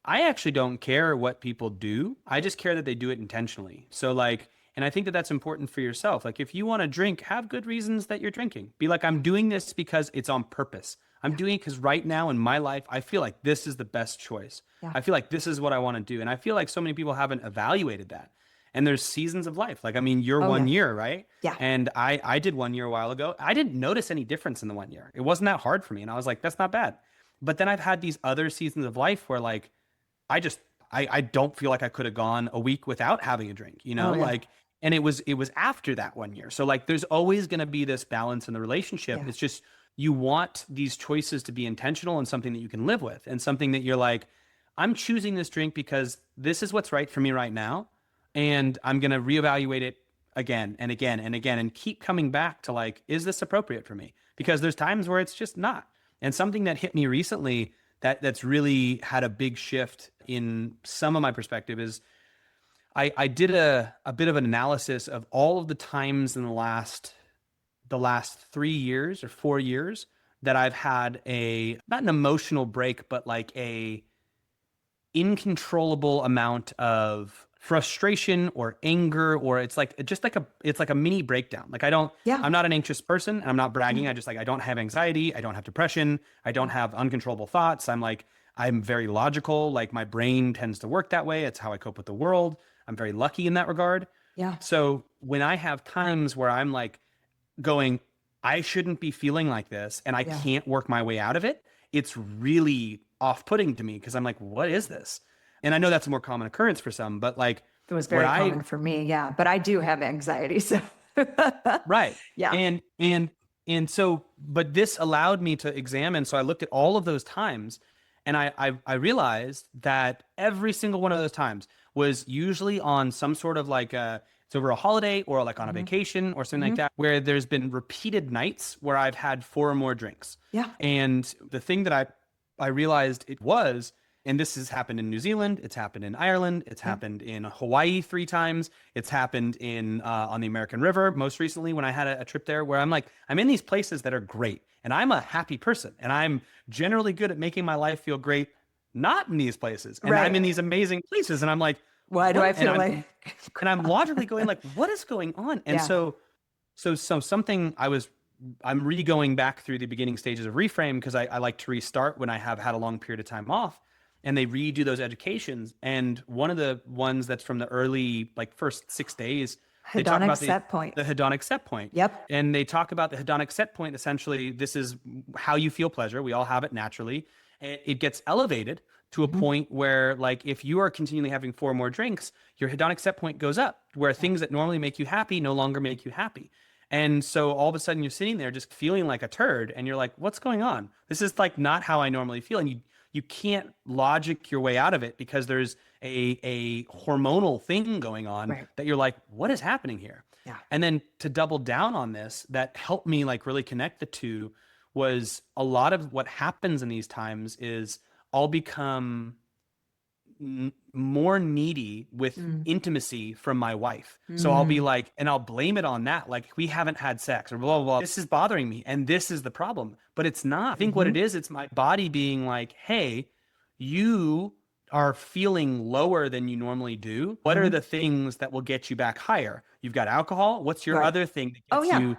I actually don't care what people do. I just care that they do it intentionally. So like, and I think that that's important for yourself. Like if you want to drink, have good reasons that you're drinking. Be like, I'm doing this because it's on purpose. I'm Yeah. doing it because right now in my life, I feel like this is the best choice. Yeah. I feel like this is what I want to do. And I feel like so many people haven't evaluated that. And there's seasons of life. Like, I mean, you're Oh, one yeah. year, right? Yeah. And I did 1 year a while ago. I didn't notice any difference in the 1 year. It wasn't that hard for me. And I was like, that's not bad. But then I've had these other seasons of life where like I just I don't feel like I could have gone a week without having a drink, Oh, yeah. like and it was after that 1 year. So like there's always going to be this balance in the relationship. Yeah. It's just you want these choices to be intentional and something that you can live with and something that you're like, I'm choosing this drink because this is what's right for me right now. And I'm going to reevaluate it again and again and again and keep coming back to like, is this appropriate for me? Because there's times where it's just not. And something that hit me recently that's really had a big shift in some of my perspective is I did a bit of an analysis of all of the times in the last 3 years or 4 years that I've had a not an emotional break, but like a incontrollable amount of frustration or anger, or it's like just like a mini breakdown. Like Yeah. I'm not an anxious person and I'm not bragging. Mhm. I just like I don't have anxiety, I don't have depression, I don't have uncontrollable thoughts. I'm very logical. Like my brain tends to work that way. It's how I cope with the world. I'm very lucky in that regard. Yeah. So when I have times where I'm like going, I shouldn't be feeling like this and I Yeah. can't work my way out of it, it's really off-putting to me because I'm like, what is this? And I know that's a more common occurrence for some, but like It was what very I common for me. Yeah. But I do have anxiety. So, right. yeah. And so but this allowed me to examine. So I looked at all of those times and I realized that every single one of those times was usually on some sort of like it's over a holiday or like on a Hmm. vacation or something like Hmm. that, where there's been repeated nights where I've had four or more drinks. Yeah. And the thing that I realized it was, and this has happened in New Zealand, it's happened in Ireland, it's Yeah. happened in Hawaii 3 times, it's happened in on the American River most recently when I had a trip there, where I'm like, I'm in these places that are great and I'm a happy person and I'm generally good at making my life feel great, not in these places. And I'm Right. in these amazing places and I'm like, Why do what? I feel like And I'm logically going like, what is going on? And yeah. so something I'm re-going back through the beginning stages of Reframe because I like to restart when I have had a long period of time off, and they redo those educations. And one of the ones that's from the early like first 6 days, they talk Hedonic about set point. the hedonic set point. Yep. And they talk about the hedonic set point. Essentially, this is how you feel pleasure. We all have it naturally. And it gets elevated to a Mhm. point where, like, if you are continually having four more drinks, your hedonic set point goes up, where things that normally make you happy no longer make you happy. And so all of a sudden you're sitting there just feeling like a turd and you're like, what's going on? This is like not how I normally feel. And you can't logic your way out of it because there's a hormonal thing going on Right. that you're like, what is happening here? Yeah. And then to double down on this, that helped me like really connect the two, was a lot of what happens in these times is I'll become more needy with Mm. intimacy from my wife. So I'll be Mm. like, and I'll blame it on that. Like, we haven't had sex or blah, blah, blah. This is bothering me. And this is the problem. But it's not. I think what Mhm. it is, it's my body being like, hey, you are feeling lower than you normally do. What are Mhm. the things that will get you back higher? You've got alcohol. What's your Right. other thing that Oh gets yeah. you?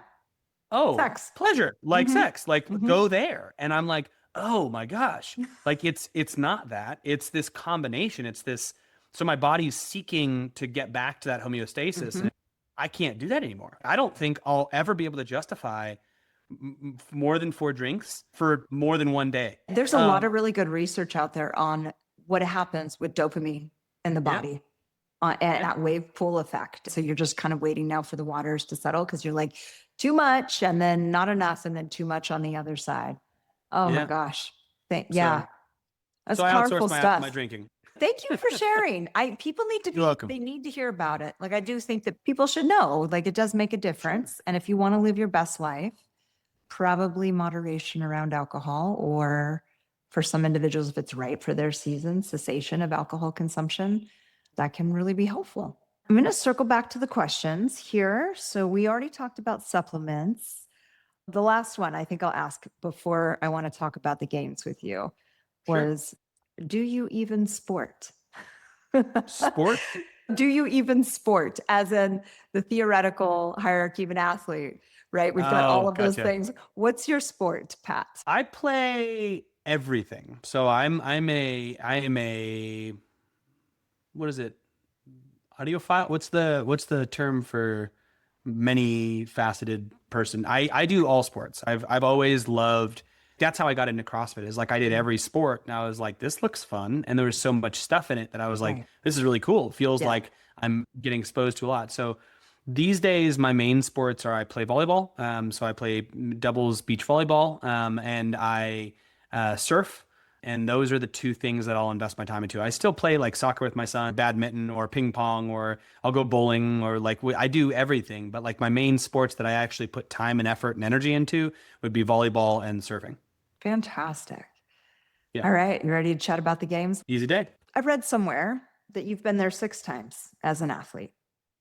Oh, Sex. pleasure, like Hmm. sex, like Hmm. go there. And I'm like, oh my gosh, like it's not that. It's this combination. It's this. So my body's seeking to get back to that homeostasis, Hmm. and I can't do that anymore. I don't think I'll ever be able to justify more than four drinks for more than one day. There's a lot of really good research out there on what happens with dopamine in the Yeah, body. And yeah, that wave pool effect. So you're just kind of waiting now for the waters to settle because you're like too much and then not enough and then too much on the other side. Oh my yeah. gosh. So Yeah, that's so I outsource powerful my stuff. drinking. Thank you for sharing. People need to You're be, welcome. they need to hear about it. Like I do think that people should know, like it does make a Sure. difference. And if you want to live your best life, probably moderation around alcohol, or for some individuals, if it's right for their season, cessation of alcohol consumption, that can really be helpful. I'm going to circle back to the questions here. So we already talked about supplements. The last one I think I'll ask before I want to talk about the games with you Sure. was, do you even sport? Sport. Do you even sport, as in the theoretical hierarchy of an athlete, right? We've got all Oh, of those gotcha. things. What's your sport, Pat? I play everything. So I am a what is it? Audiophile? What's the term for many faceted person? I do all sports. I've always loved. That's how I got into CrossFit. Is like I did Mm. every sport, and I was like, this looks fun, and there was so much stuff in it that I was like, Right. this is really cool. It feels Yeah. like I'm getting exposed to a lot. So these days, my main sports are I play volleyball. So I play doubles beach volleyball, and I surf. And those are the two things that I'll invest my time into. I still play like soccer with my son, badminton or ping pong, or I'll go bowling, or like I do everything. But like my main sports that I actually put time and effort and energy into would be volleyball and surfing. Fantastic. Yeah. All right. You ready to chat about the games? Easy day. I've read somewhere that you've been there 6 times as an athlete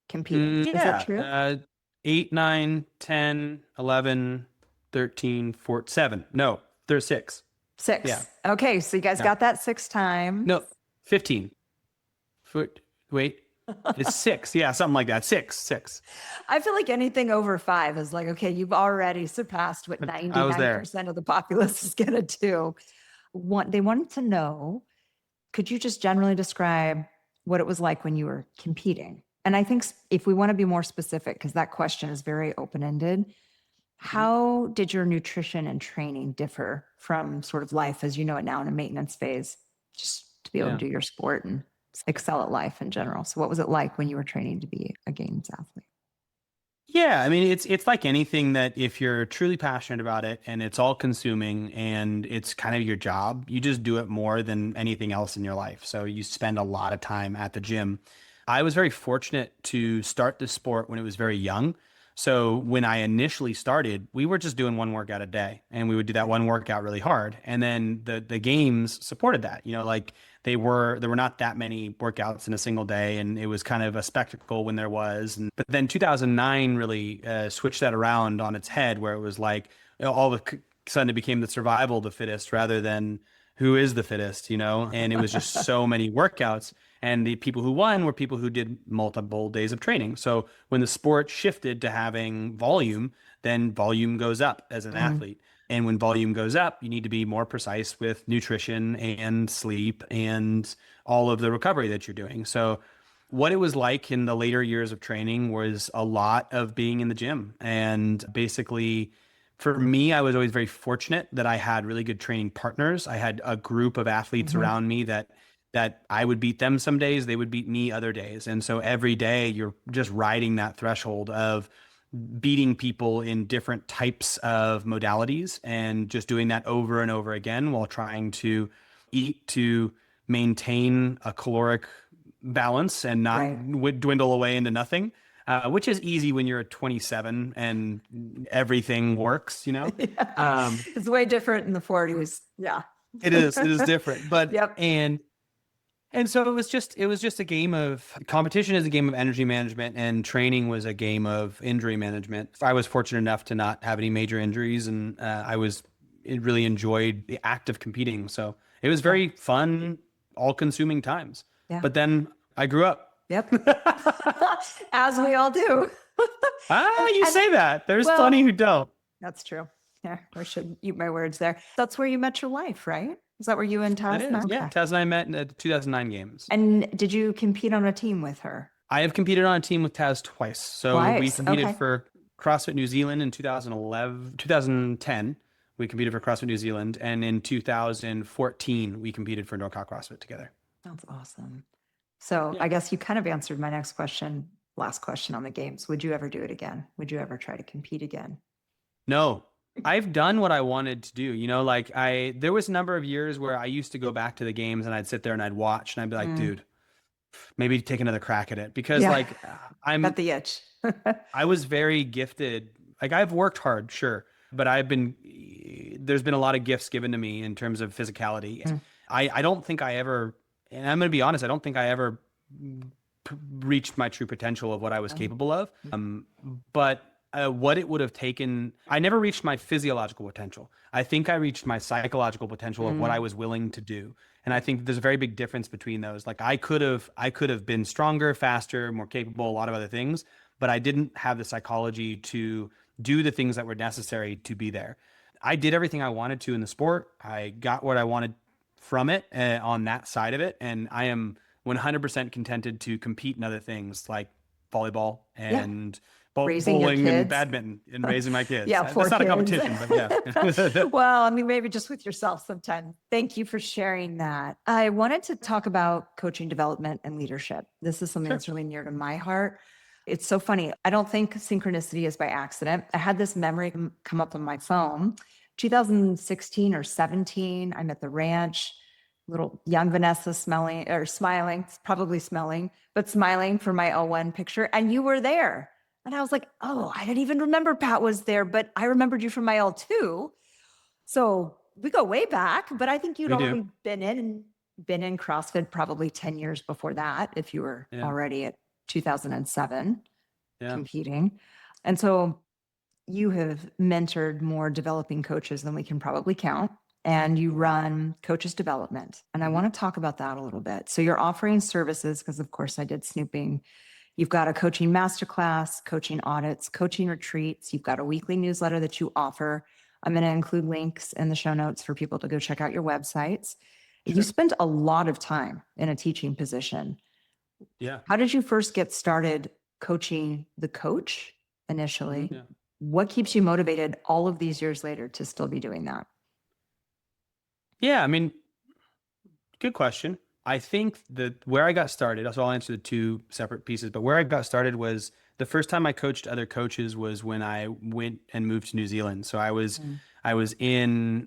competing. Is that true? 8, 9, 10, 11, 13, 14, 7. No, there's 6. 6. Yeah. Okay. So you guys Yeah. got that 6 times. No, 15. Wait, it's 6. Yeah, something like that. 6. I feel like anything over 5 is like, okay, you've already surpassed what I was there. 99% of the populace is going to do. They wanted to know, could you just generally describe what it was like when you were competing? And I think if we want to be more specific, because that question is very open-ended, how did your nutrition and training differ from sort of life as you know it now in a maintenance phase, just to be able to do your sport and excel at life in general? So what was it like when you were training to be a games athlete? Yeah, I mean, it's like anything that if you're truly passionate about it and it's all consuming and it's kind of your job, you just do it more than anything else in your life. So you spend a lot of time at the gym. I was very fortunate to start this sport when it was very young. So when I initially started, we were just doing one workout a day, and we would do that one workout really hard. And then the games supported that, like there were not that many workouts in a single day, and it was kind of a spectacle when there was. But then 2009 really switched that around on its head, where it was like all of a sudden it became the survival of the fittest rather than who is the fittest, and it was just so many workouts. And the people who won were people who did multiple days of training. So when the sport shifted to having volume, then volume goes up as an athlete. And when volume goes up, you need to be more precise with nutrition and sleep and all of the recovery that you're doing. So what it was like in the later years of training was a lot of being in the gym. And basically, for me, I was always very fortunate that I had really good training partners. I had a group of athletes around me that I would beat them some days, they would beat me other days. And so every day you're just riding that threshold of beating people in different types of modalities and just doing that over and over again while trying to eat to maintain a caloric balance and not dwindle away into nothing. Which is easy when you're at 27 and everything works, It's way different in the 40s. Yeah. It is different. But Yep. And so it was just a game of competition is a game of energy management, and training was a game of injury management. I was fortunate enough to not have any major injuries, and it really enjoyed the act of competing. So it was very fun, all-consuming times. Yeah. But then I grew up. Yep. As we all do. You say that. There's plenty who don't. That's true. Yeah, I should eat my words there. That's where you met your wife, right? Is that where you and Taz met? Yeah, Taz and I met in the 2009 games. And did you compete on a team with her? I have competed on a team with Taz twice. So we competed for CrossFit New Zealand in 2010. We competed for CrossFit New Zealand. And in 2014, we competed for NorCal CrossFit together. That's awesome. So I guess you kind of answered my last question on the games. Would you ever do it again? Would you ever try to compete again? No. I've done what I wanted to do. There was a number of years where I used to go back to the games and I'd sit there and I'd watch and I'd be like, dude, maybe take another crack at it, because I'm got the itch. I was very gifted. Like, I've worked hard, sure, but there's been a lot of gifts given to me in terms of physicality. I don't think I ever, and I'm going to be honest, I don't think I ever reached my true potential of what I was capable of. But what it would have taken, I never reached my physiological potential. I think I reached my psychological potential of what I was willing to do. And I think there's a very big difference between those. Like, I could have been stronger, faster, more capable, a lot of other things, but I didn't have the psychology to do the things that were necessary to be there. I did everything I wanted to in the sport. I got what I wanted from it on that side of it. And I am 100% contented to compete in other things like volleyball and bowling and badminton and raising my kids. Yeah, that's not a competition, but yeah. Well, I mean, maybe just with yourself sometimes. Thank you for sharing that. I wanted to talk about coaching development and leadership. This is something that's really near to my heart. It's so funny. I don't think synchronicity is by accident. I had this memory come up on my phone 2016 or 17. I'm at the ranch, little young Vanessa smiling, probably smelling, but smiling for my L1 picture. And you were there. And I was like, oh, I didn't even remember Pat was there, but I remembered you from my L2. So we go way back, but I think you'd We do. already been in CrossFit probably 10 years before that, if you were Yeah. already at 2007 Yeah. competing. And so you have mentored more developing coaches than we can probably count, and you run coaches development. And I want to talk about that a little bit. So you're offering services, because of course I did snooping. You've got a coaching masterclass, coaching audits, coaching retreats. You've got a weekly newsletter that you offer. I'm going to include links in the show notes for people to go check out your websites. You Sure. spent a lot of time in a teaching position. Yeah. How did you first get started coaching the coach initially? Yeah. What keeps you motivated all of these years later to still be doing that? Yeah. I mean, good question. I think that where I got started, so I'll answer the two separate pieces, but where I got started was the first time I coached other coaches was when I went and moved to New Zealand. So I was in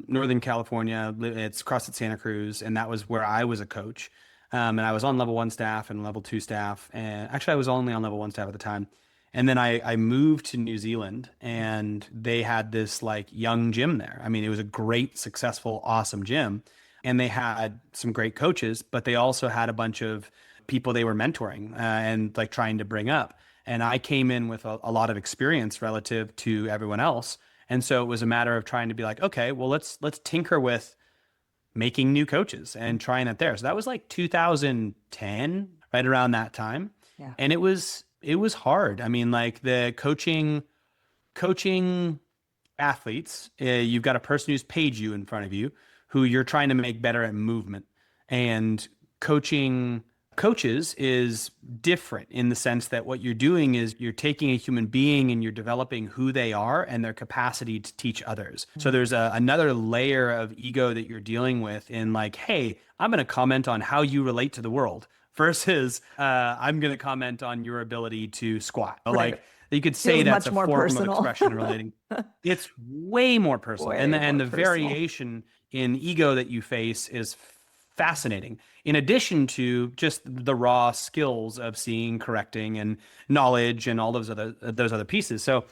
Northern California. It's CrossFit Santa Cruz, and that was where I was a coach. And I was on level 1 staff and level 2 staff. And actually, I was only on level 1 staff at the time. And then I moved to New Zealand, and they had this like young gym there. I mean, it was a great, successful, awesome gym. And they had some great coaches, but they also had a bunch of people they were mentoring and like trying to bring up. And I came in with a lot of experience relative to everyone else. And so it was a matter of trying to be like, okay, well, let's tinker with making new coaches and trying it there. So that was like 2010, right around that time. Yeah. And it was hard. I mean, like the coaching athletes, you've got a person who's paid you in front of you who you're trying to make better at movement. And coaching coaches is different in the sense that what you're doing is you're taking a human being and you're developing who they are and their capacity to teach others. So there's another layer of ego that you're dealing with in like, hey, I'm going to comment on how you relate to the world versus I'm going to comment on your ability to squat. Right. Like you could say Feels that's much a more form personal. of expression relating. It's way more personal. Way And more the personal. variation in ego that you face is fascinating. In addition to just the raw skills of seeing, correcting, and knowledge and all those other pieces. So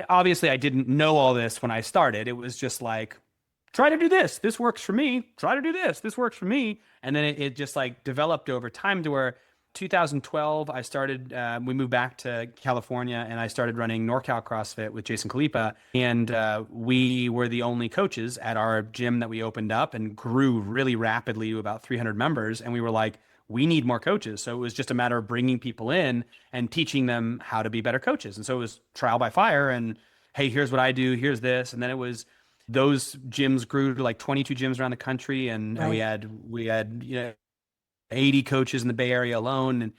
obviously I didn't know all this when I started. It was just like, try to do this. This works for me. Try to do this. This works for me. And then it just like developed over time to where 2012, I started, we moved back to California and I started running NorCal CrossFit with Jason Kalipa. And we were the only coaches at our gym that we opened up and grew really rapidly to about 300 members. And we were like, we need more coaches. So it was just a matter of bringing people in and teaching them how to be better coaches. And so it was trial by fire and, hey, here's what I do. Here's this. And then it was, those gyms grew to like 22 gyms around the country. And Right. we had, 80 coaches in the Bay Area alone. And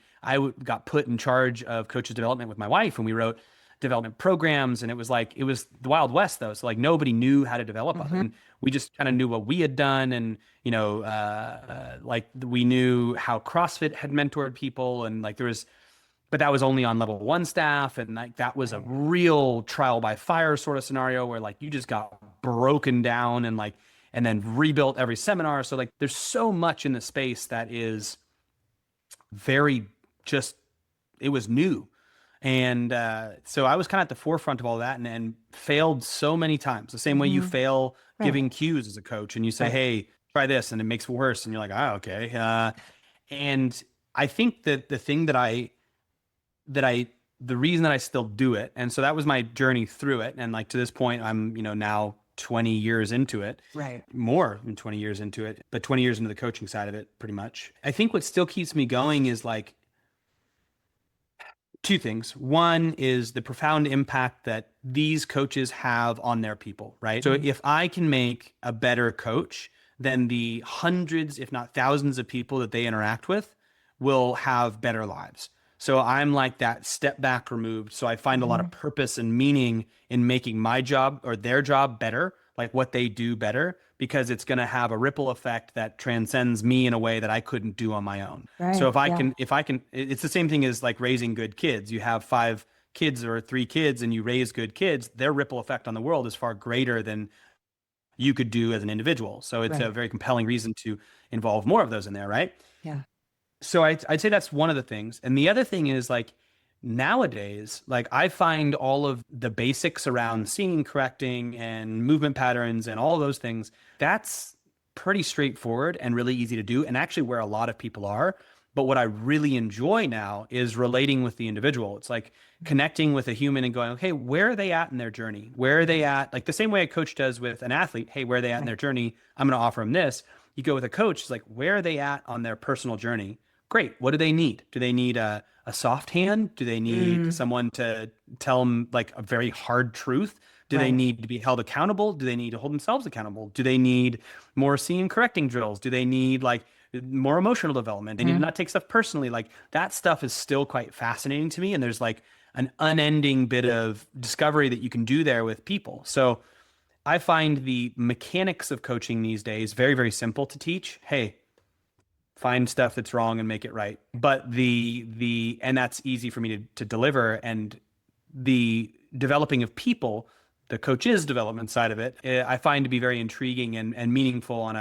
got put in charge of coaches development with my wife, and we wrote development programs. And it was the Wild West though. So like nobody knew how to develop us. And we just kind of knew what we had done. And, like we knew how CrossFit had mentored people. And like but that was only on level 1 staff. And like, that was a real trial by fire sort of scenario where like you just got broken down and then rebuilt every seminar. So like there's so much in the space that is very it was new. And so I was kind of at the forefront of all that and failed so many times. The same way you fail giving cues as a coach and you say, hey, try this, and it makes it worse. And you're like, oh, okay. And I think that the reason that I still do it, and so that was my journey through it. And like to this point, I'm, now 20 years into it, Right. more than 20 years into it, but 20 years into the coaching side of it, pretty much. I think what still keeps me going is like two things. One is the profound impact that these coaches have on their people, right? So if I can make a better coach, then the hundreds, if not thousands of people that they interact with will have better lives. So I'm like that step back removed. So I find a lot of purpose and meaning in making my job or their job better, like what they do better, because it's going to have a ripple effect that transcends me in a way that I couldn't do on my own. Right. So if I can, it's the same thing as like raising good kids. You have 5 kids or 3 kids and you raise good kids, their ripple effect on the world is far greater than you could do as an individual. So it's a Right. very compelling reason to involve more of those in there, right? Yeah. So I'd say that's one of the things. And the other thing is like nowadays, like I find all of the basics around seeing, correcting, and movement patterns and all those things, that's pretty straightforward and really easy to do, and actually where a lot of people are. But what I really enjoy now is relating with the individual. It's like connecting with a human and going, okay, where are they at in their journey? Where are they at? Like the same way a coach does with an athlete. Hey, where are they at in Right. their journey? I'm going to offer them this. You go with a coach, it's like, where are they at on their personal journey? Great. What do they need? Do they need a soft hand? Do they need Mm, someone to tell them like a very hard truth? Do they right. need to be held accountable? Do they need to hold themselves accountable? Do they need more seeing correcting drills? Do they need like more emotional development? They need to Mhm. not take stuff personally. Like that stuff is still quite fascinating to me. And there's like an unending bit of discovery that you can do there with people. So I find the mechanics of coaching these days very, very simple to teach. Hey, find stuff that's wrong and make it right. But the and that's easy for me to deliver. And the developing of people, the coach's development side of it, I find to be very intriguing and meaningful on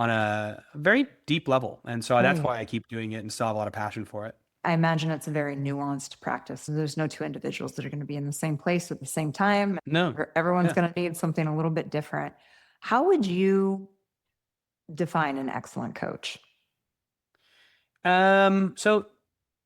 a very deep level. And so that's Right. why I keep doing it and still have a lot of passion for it. I imagine it's a very nuanced practice. There's no two individuals that are going to be in the same place at the same time. No. Everyone's Yeah. going to need something a little bit different. How would you define an excellent coach? So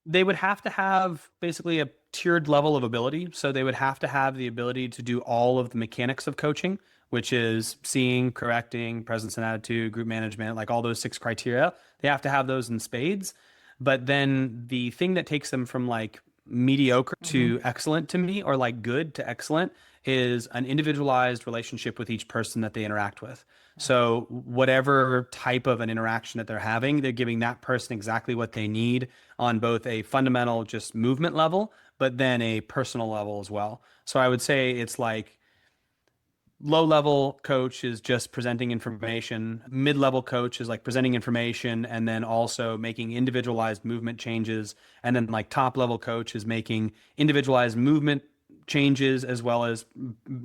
they would have to have basically a tiered level of ability. So they would have to have the ability to do all of the mechanics of coaching, which is seeing, correcting, presence and attitude, group management, like all those 6 criteria. They have to have those in spades. But then the thing that takes them from like mediocre Mhm. to excellent to me, or like good to excellent, is an individualized relationship with each person that they interact with. So whatever type of an interaction that they're having, they're giving that person exactly what they need on both a fundamental just movement level, but then a personal level as well. So I would say it's like low level coach is just presenting information. Mid level coach is like presenting information and then also making individualized movement changes. And then like top level coach is making individualized movement changes as well as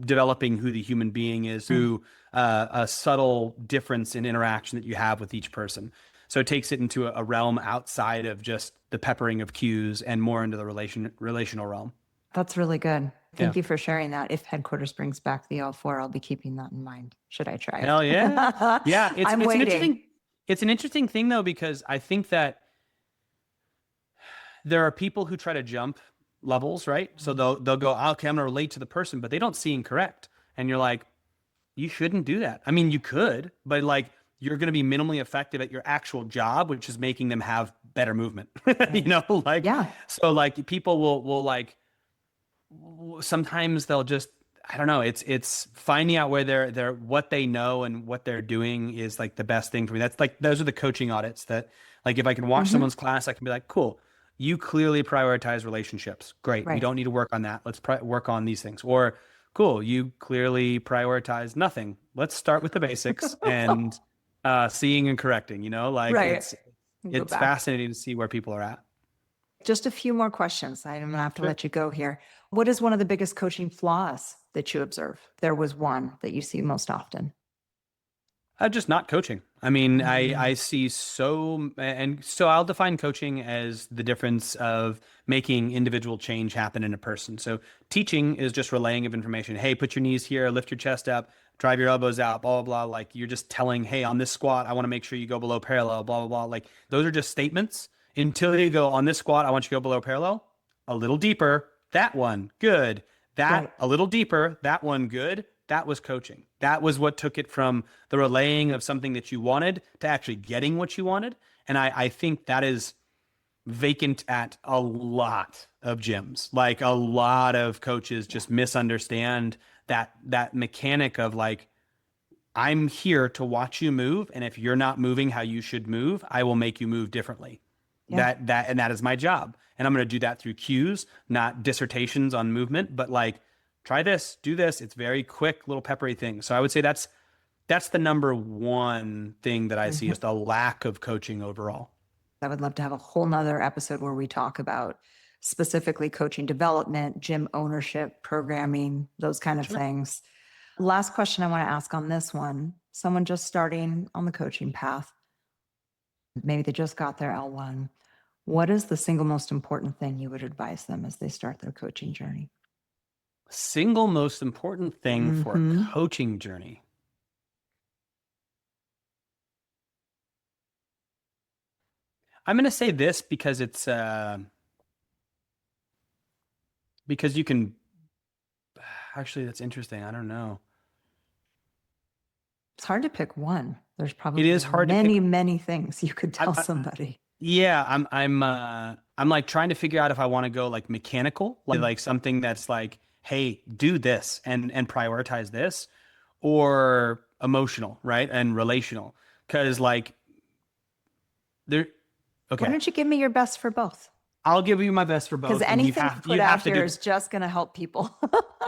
developing who the human being is Mm. through a subtle difference in interaction that you have with each person. So it takes it into a realm outside of just the peppering of cues and more into the relational realm. That's really good. Yeah. Thank you for sharing that. If headquarters brings back the L4, I'll be keeping that in mind. Should I try Hell it? yeah. Yeah, I'm waiting. it's an interesting thing though, because I think that there are people who try to jump levels, right? So they'll go, okay, I'm gonna relate to the person, but they don't see and correct. And you're like, you shouldn't do that. I mean, you could, but like you're gonna be minimally effective at your actual job, which is making them have better movement. You Right. know, like Yeah. so like people will like sometimes they'll just I don't know. It's finding out where they're what they know and what they're doing is like the best thing for me. That's like those are the coaching audits that like if I can watch Hmm. someone's class, I can be like, cool, you clearly prioritize relationships. Great, we Right. don't need to work on that. Let's work on these things. Or cool, you clearly prioritize nothing. Let's start with the basics and seeing and correcting. You know, like Right. Go it's back. fascinating to see where people are at. Just a few more questions. I'm going to have to Sure. let you go here. What is one of the biggest coaching flaws that you observe? There was one that you see most often. Just not coaching. I mean, I Mhm. see so and so I'll define coaching as the difference of making individual change happen in a person. So teaching is just relaying of information. Hey, put your knees here, lift your chest up, drive your elbows out, blah blah blah. Like you're just telling, hey, on this squat, I want to make sure you go below parallel, blah blah blah. Like those are just statements until you go on this squat, I want you to go below parallel, a little deeper. That one, good. That Right. a little deeper, that one good. That was coaching. That was what took it from the relaying of something that you wanted to actually getting what you wanted. And I think that is vacant at a lot of gyms. Like a lot of coaches Yeah. just misunderstand that mechanic of like, I'm here to watch you move. And if you're not moving how you should move, I will make you move differently. Yeah. That is my job. And I'm going to do that through cues, not dissertations on movement, but like try this, do this. It's very quick little peppery thing. So I would say that's the number one thing that I see is Mhm. the lack of coaching overall. I would love to have a whole nother episode where we talk about specifically coaching development, gym ownership, programming, those kind of Sure. things. Last question I want to ask on this one, someone just starting on the coaching path, maybe they just got their L1. What is the single most important thing you would advise them as they start their coaching journey? Single most important thing for a Mm-hmm. coaching journey. I'm going to say this because it's because you can actually, that's interesting. I don't know. It's hard to pick one. There's It probably is hard to pick. many things you could tell I, somebody. Yeah, I'm like trying to figure out if I want to go like mechanical, like something that's like, hey, do this and prioritize this, or emotional, right? And relational. Because like there, Why okay, don't you give me your best for both? I'll give you my best for Because both, and anything you put you out have to here do is just going to help people.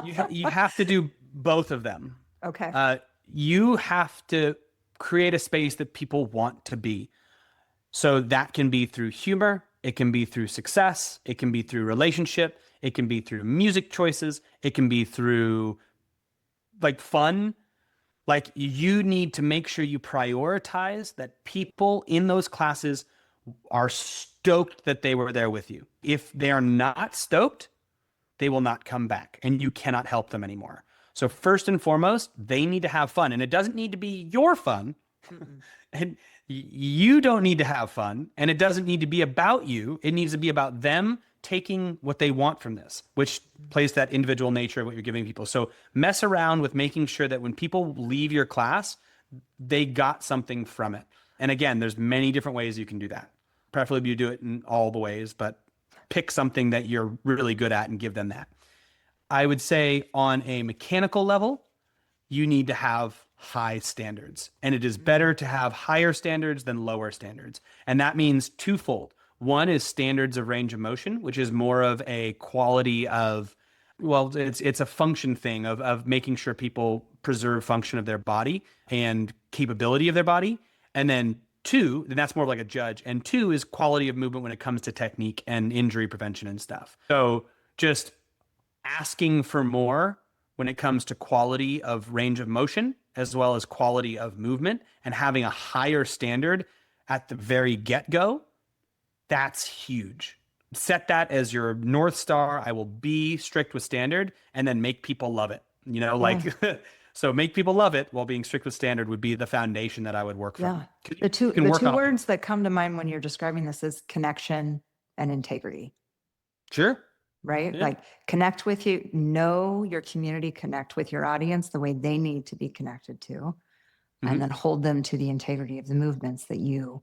you have to do both of them. Okay. Uh, you have to create a space that people want to be. So that can be through humor, it can be through success, it can be through relationship, it can be through music choices, it can be through like fun. Like you need to make sure you prioritize that people in those classes are stoked that they were there with you. If they are not stoked, they will not come back and you cannot help them anymore. So first and foremost, they need to have fun, and it doesn't need to be your fun. Mm-mm. And you don't need to have fun, and it doesn't need to be about you. It needs to be about them taking what they want from this, which plays that individual nature of what you're giving people. So mess around with making sure that when people leave your class, they got something from it. And again, there's many different ways you can do that. Preferably you do it in all the ways, but pick something that you're really good at and give them that. I would say on a mechanical level, you need to have high standards. And it is better to have higher standards than lower standards. And that means twofold. One is standards of range of motion, which is more of a quality of, well, it's a function thing of making sure people preserve function of their body and capability of their body. And then two, and that's more like a judge. And two is quality of movement when it comes to technique and injury prevention and stuff. So just asking for more when it comes to quality of range of motion as well as quality of movement and having a higher standard at the very get-go, that's huge. Set that as your North Star. I will be strict with standard and then make people love it. You know, like, Yeah. so make people love it while being strict with standard would be the foundation that I would work Yeah. from. The You can the work two on, words that come to mind when you're describing this is connection and integrity, sure. right? Yeah. Like connect with you, know your community, connect with your audience the way they need to be connected to, and Mhm. then hold them to the integrity of the movements that you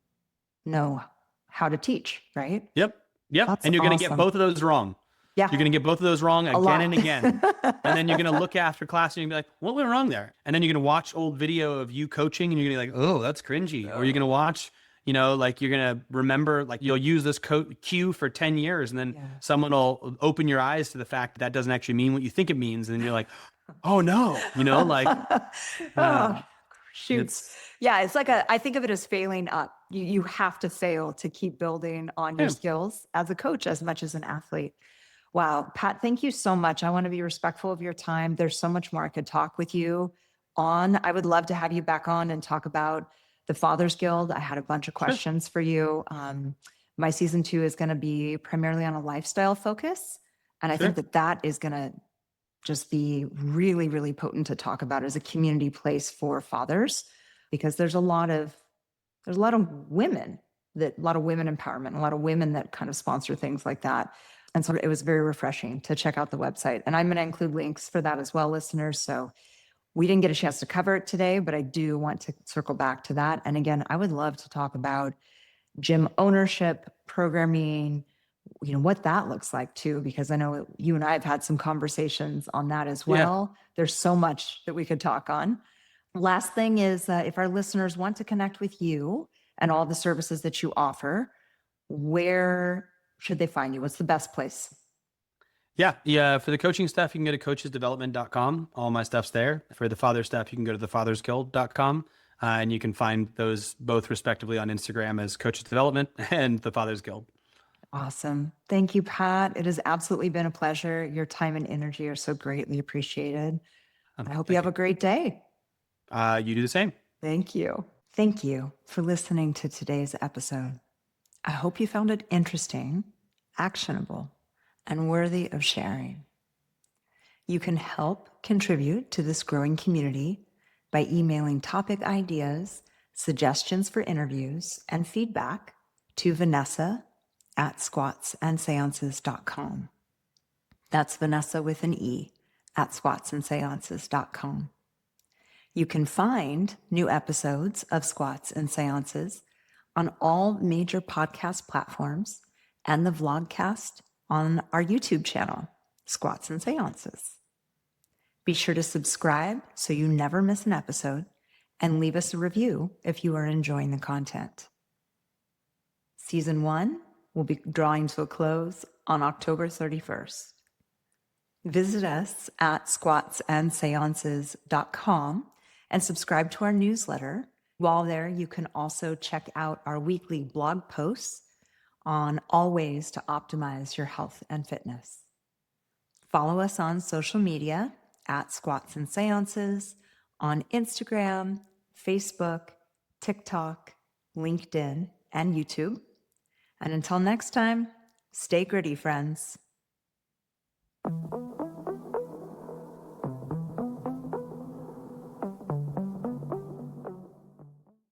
know how to teach, right? Yep. Yep. That's And you're going to get awesome. both of those wrong. Yeah, You're going to get both of those wrong a again and lot. again. And then you're going to look after class and you're going to be like, what went wrong there? And then you're going to watch old video of you coaching and you're going to be like, oh, that's cringy. Or you're going to watch, you know, like you're going to remember, like you'll use this cue for 10 years and then Yeah. someone will open your eyes to the fact that that doesn't actually mean what you think it means. And then you're like, oh no, you know, like uh, Oh, shoot. it's, Yeah, it's like I think of it as failing up. You have to fail to keep building on your yeah, skills as a coach as much as an athlete. Wow, Pat, thank you so much. I want to be respectful of your time. There's so much more I could talk with you on. I would love to have you back on and talk about the Fathers Guild. I had a bunch of sure, questions for you. My season 2 is going to be primarily on a lifestyle focus. And I think sure. that that is going to just be really, really potent to talk about as a community place for fathers, because there's a lot of women a lot of women empowerment, a lot of women that kind of sponsor things like that. And so it was very refreshing to check out the website. And I'm going to include links for that as well, listeners. So we didn't get a chance to cover it today, but I do want to circle back to that. And again, I would love to talk about gym ownership, programming, what that looks like too, because I know you and I have had some conversations on that as Yeah, well. There's so much that we could talk on. Last thing is if our listeners want to connect with you and all the services that you offer, where should they find you? What's the best place? yeah, yeah. For the coaching stuff, you can go to coachesdevelopment.com. All my stuff's there. For the father stuff, you can go to thefathersguild.com. And you can find those both respectively on Instagram as Coaches Development and the Fathers Guild. Awesome. Thank you, Pat. It has absolutely been a pleasure. Your time and energy are so greatly appreciated. I hope you Thank have you. a great day. You do the same. Thank you. Thank you for listening to today's episode. I hope you found it interesting, actionable, and worthy of sharing. You can help contribute to this growing community by emailing topic ideas, suggestions for interviews, and feedback to Vanessa at squatsandseances.com. That's Vanessa with an E at squatsandseances.com. You can find new episodes of Squats and Seances on all major podcast platforms and the vlogcast on our YouTube channel, Squats and Seances. Be sure to subscribe so you never miss an episode and leave us a review if you are enjoying the content. Season 1 will be drawing to a close on October 31st. Visit us at squatsandseances.com and subscribe to our newsletter. While there, you can also check out our weekly blog posts on all ways to optimize your health and fitness. Follow us on social media at Squats and Seances on Instagram, Facebook, TikTok, LinkedIn, and YouTube. And until next time, stay gritty, friends.